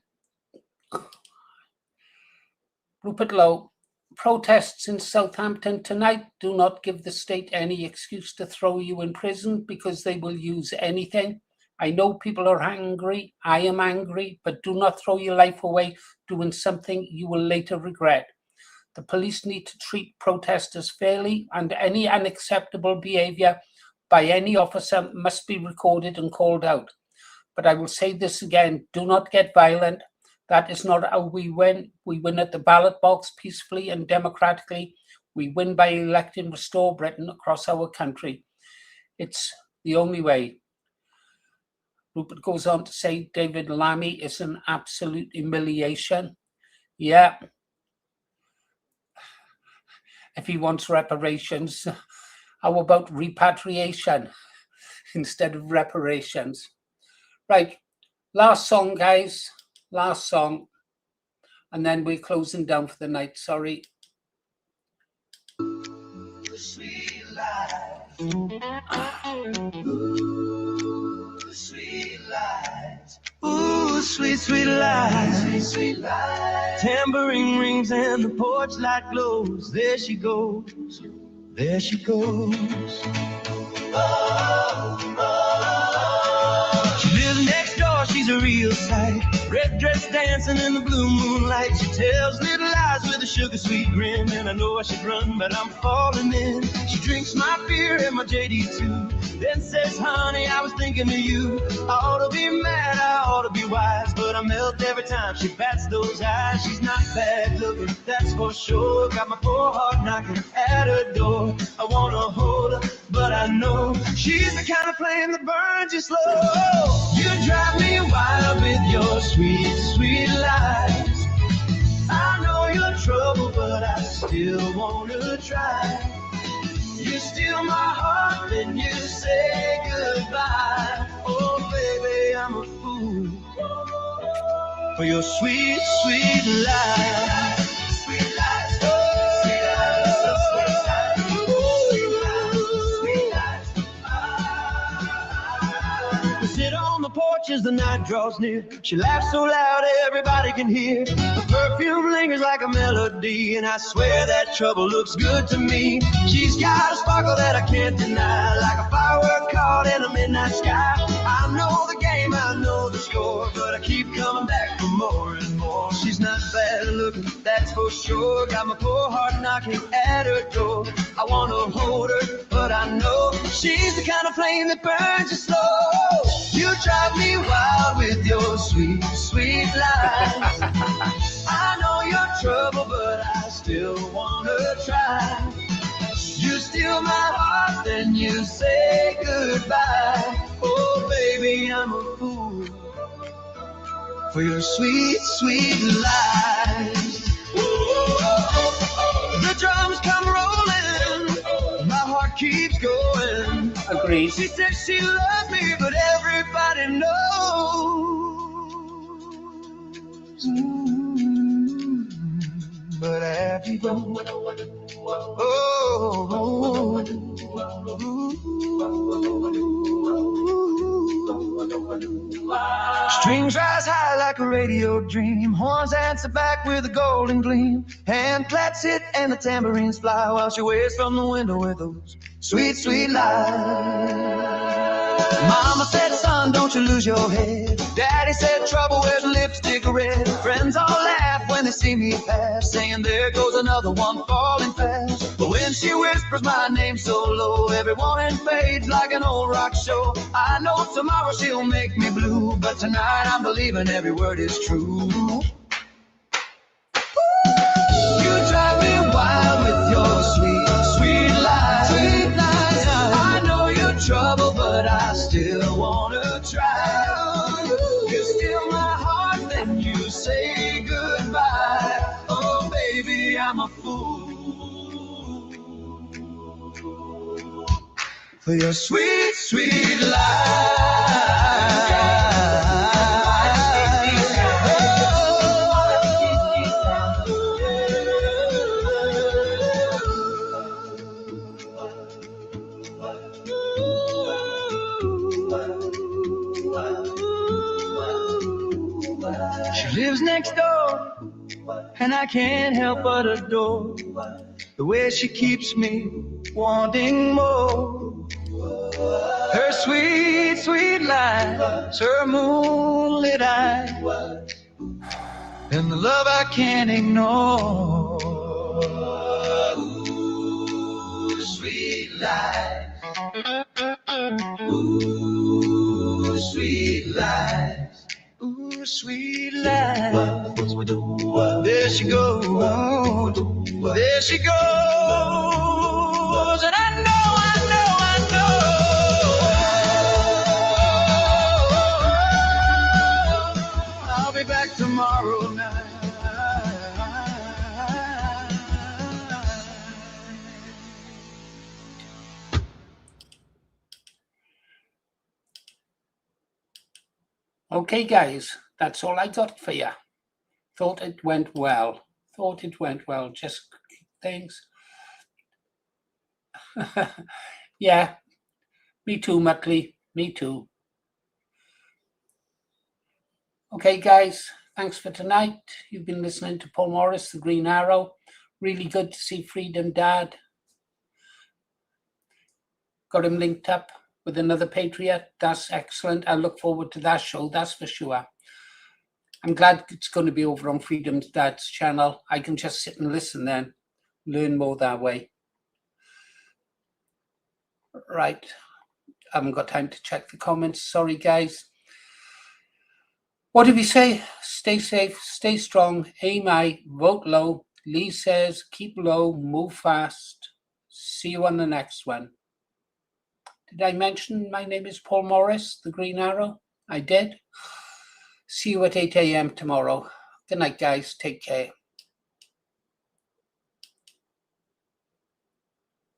Rupert Lowe. Protests in Southampton tonight. Do not give the state any excuse to throw you in prison because they will use anything. I know people are angry. I am angry, but do not throw your life away doing something you will later regret. The police need to treat protesters fairly, and any unacceptable behaviour by any officer must be recorded and called out. But I will say this again, do not get violent. That is not how we win. We win at the ballot box peacefully and democratically. We win by electing Restore Britain across our country. It's the only way. Rupert goes on to say David Lammy is an absolute humiliation. Yeah. If he wants reparations, how about repatriation instead of reparations? Right, last song, guys. Last song. And then we're closing down for the night. Sorry. Sweet life. sweet, sweet life. Sweet, sweet life. Tambourine rings and the porch light glows. There she goes. There she goes. She lives next door, she's a real sight. Red dress dancing in the blue moonlight. She tells little lies with a sugar sweet grin. And I know I should run, but I'm falling in. She drinks my beer and my JD too. Then says, honey, I was thinking of you. I ought to be mad, I ought to be wise, but I melt every time she bats those eyes. She's not bad looking, that's for sure. Got my poor heart knocking at her door. I wanna hold her, but I know she's the kind of flame that burns you slow. You drive me wild with your sweet, sweet lies. I know you're trouble, but I still wanna try. You steal my heart, then you say goodbye. Oh, baby, I'm a fool for your sweet, sweet lies. Sweet lies, sweet lies, sweet lies, sweet lies. We sit on the porch as the night draws near. She laughs so loud everybody can hear. The perfume lingers like a melody, and I swear that trouble looks good to me. She's got a sparkle that I can't deny, like a firework caught in a midnight sky. I know the game, I know the score, but I keep coming back for more and more. She's not bad looking, that's for sure. Got my poor heart knocking at her door. I wanna hold her, but I know she's the kind of flame that burns you slow. You drive me wild with your sweet, sweet lies. I know you're trouble, but I still wanna try. You steal my heart, then you say goodbye. Oh, baby, I'm a fool for your sweet, sweet lies. The drums come rolling, my heart keeps going. Agreed. She says she loves me, but everybody knows. But happy go. Strings rise high like a radio dream. Horns answer back with a golden gleam. Hand claps hit and the tambourines fly while she waves from the window with those sweet, sweet lies. Mama said, son, don't you lose your head. Daddy said, trouble wears lipstick red. Friends all laugh when they see me pass, saying there goes another one falling fast. But when she whispers my name so low, everyone fades like an old rock show. I know tomorrow she'll make me blue, but tonight I'm believing every word is true. You drive me wild with your sweet, sweet lies. Sweet lies. I know you're trouble, but I still wanna try. You steal my heart, then you say goodbye. Oh, baby, I'm a fool for your sweet, sweet lies. She lives next door, and I can't help but adore the way she keeps me wanting more. Her sweet, sweet lies, her moonlit eyes, and the love I can't ignore. Ooh, sweet lies. Ooh, sweet lies. Ooh, sweet lies. There she goes. There she goes. And I know. I'll be back tomorrow night. Okay, guys, that's all I got for you. Thought it went well. Just things. Yeah, me too, Muckley. Me too. Okay, guys, thanks for tonight. You've been listening to Paul Morris, the Green Arrow. Really good to see Freedom Dad. Got him linked up with another Patriot. That's excellent. I look forward to that show, that's for sure. I'm glad it's going to be over on Freedom Dad's channel. I can just sit and listen then, learn more that way. Right. I haven't got time to check the comments. Sorry, guys. What did we say? Stay safe, stay strong, aim high, vote low. Lee says, keep low, move fast. See you on the next one. Did I mention my name is Paul Morris, the Green Arrow? I did. See you at 8 a.m. tomorrow. Good night, guys. Take care.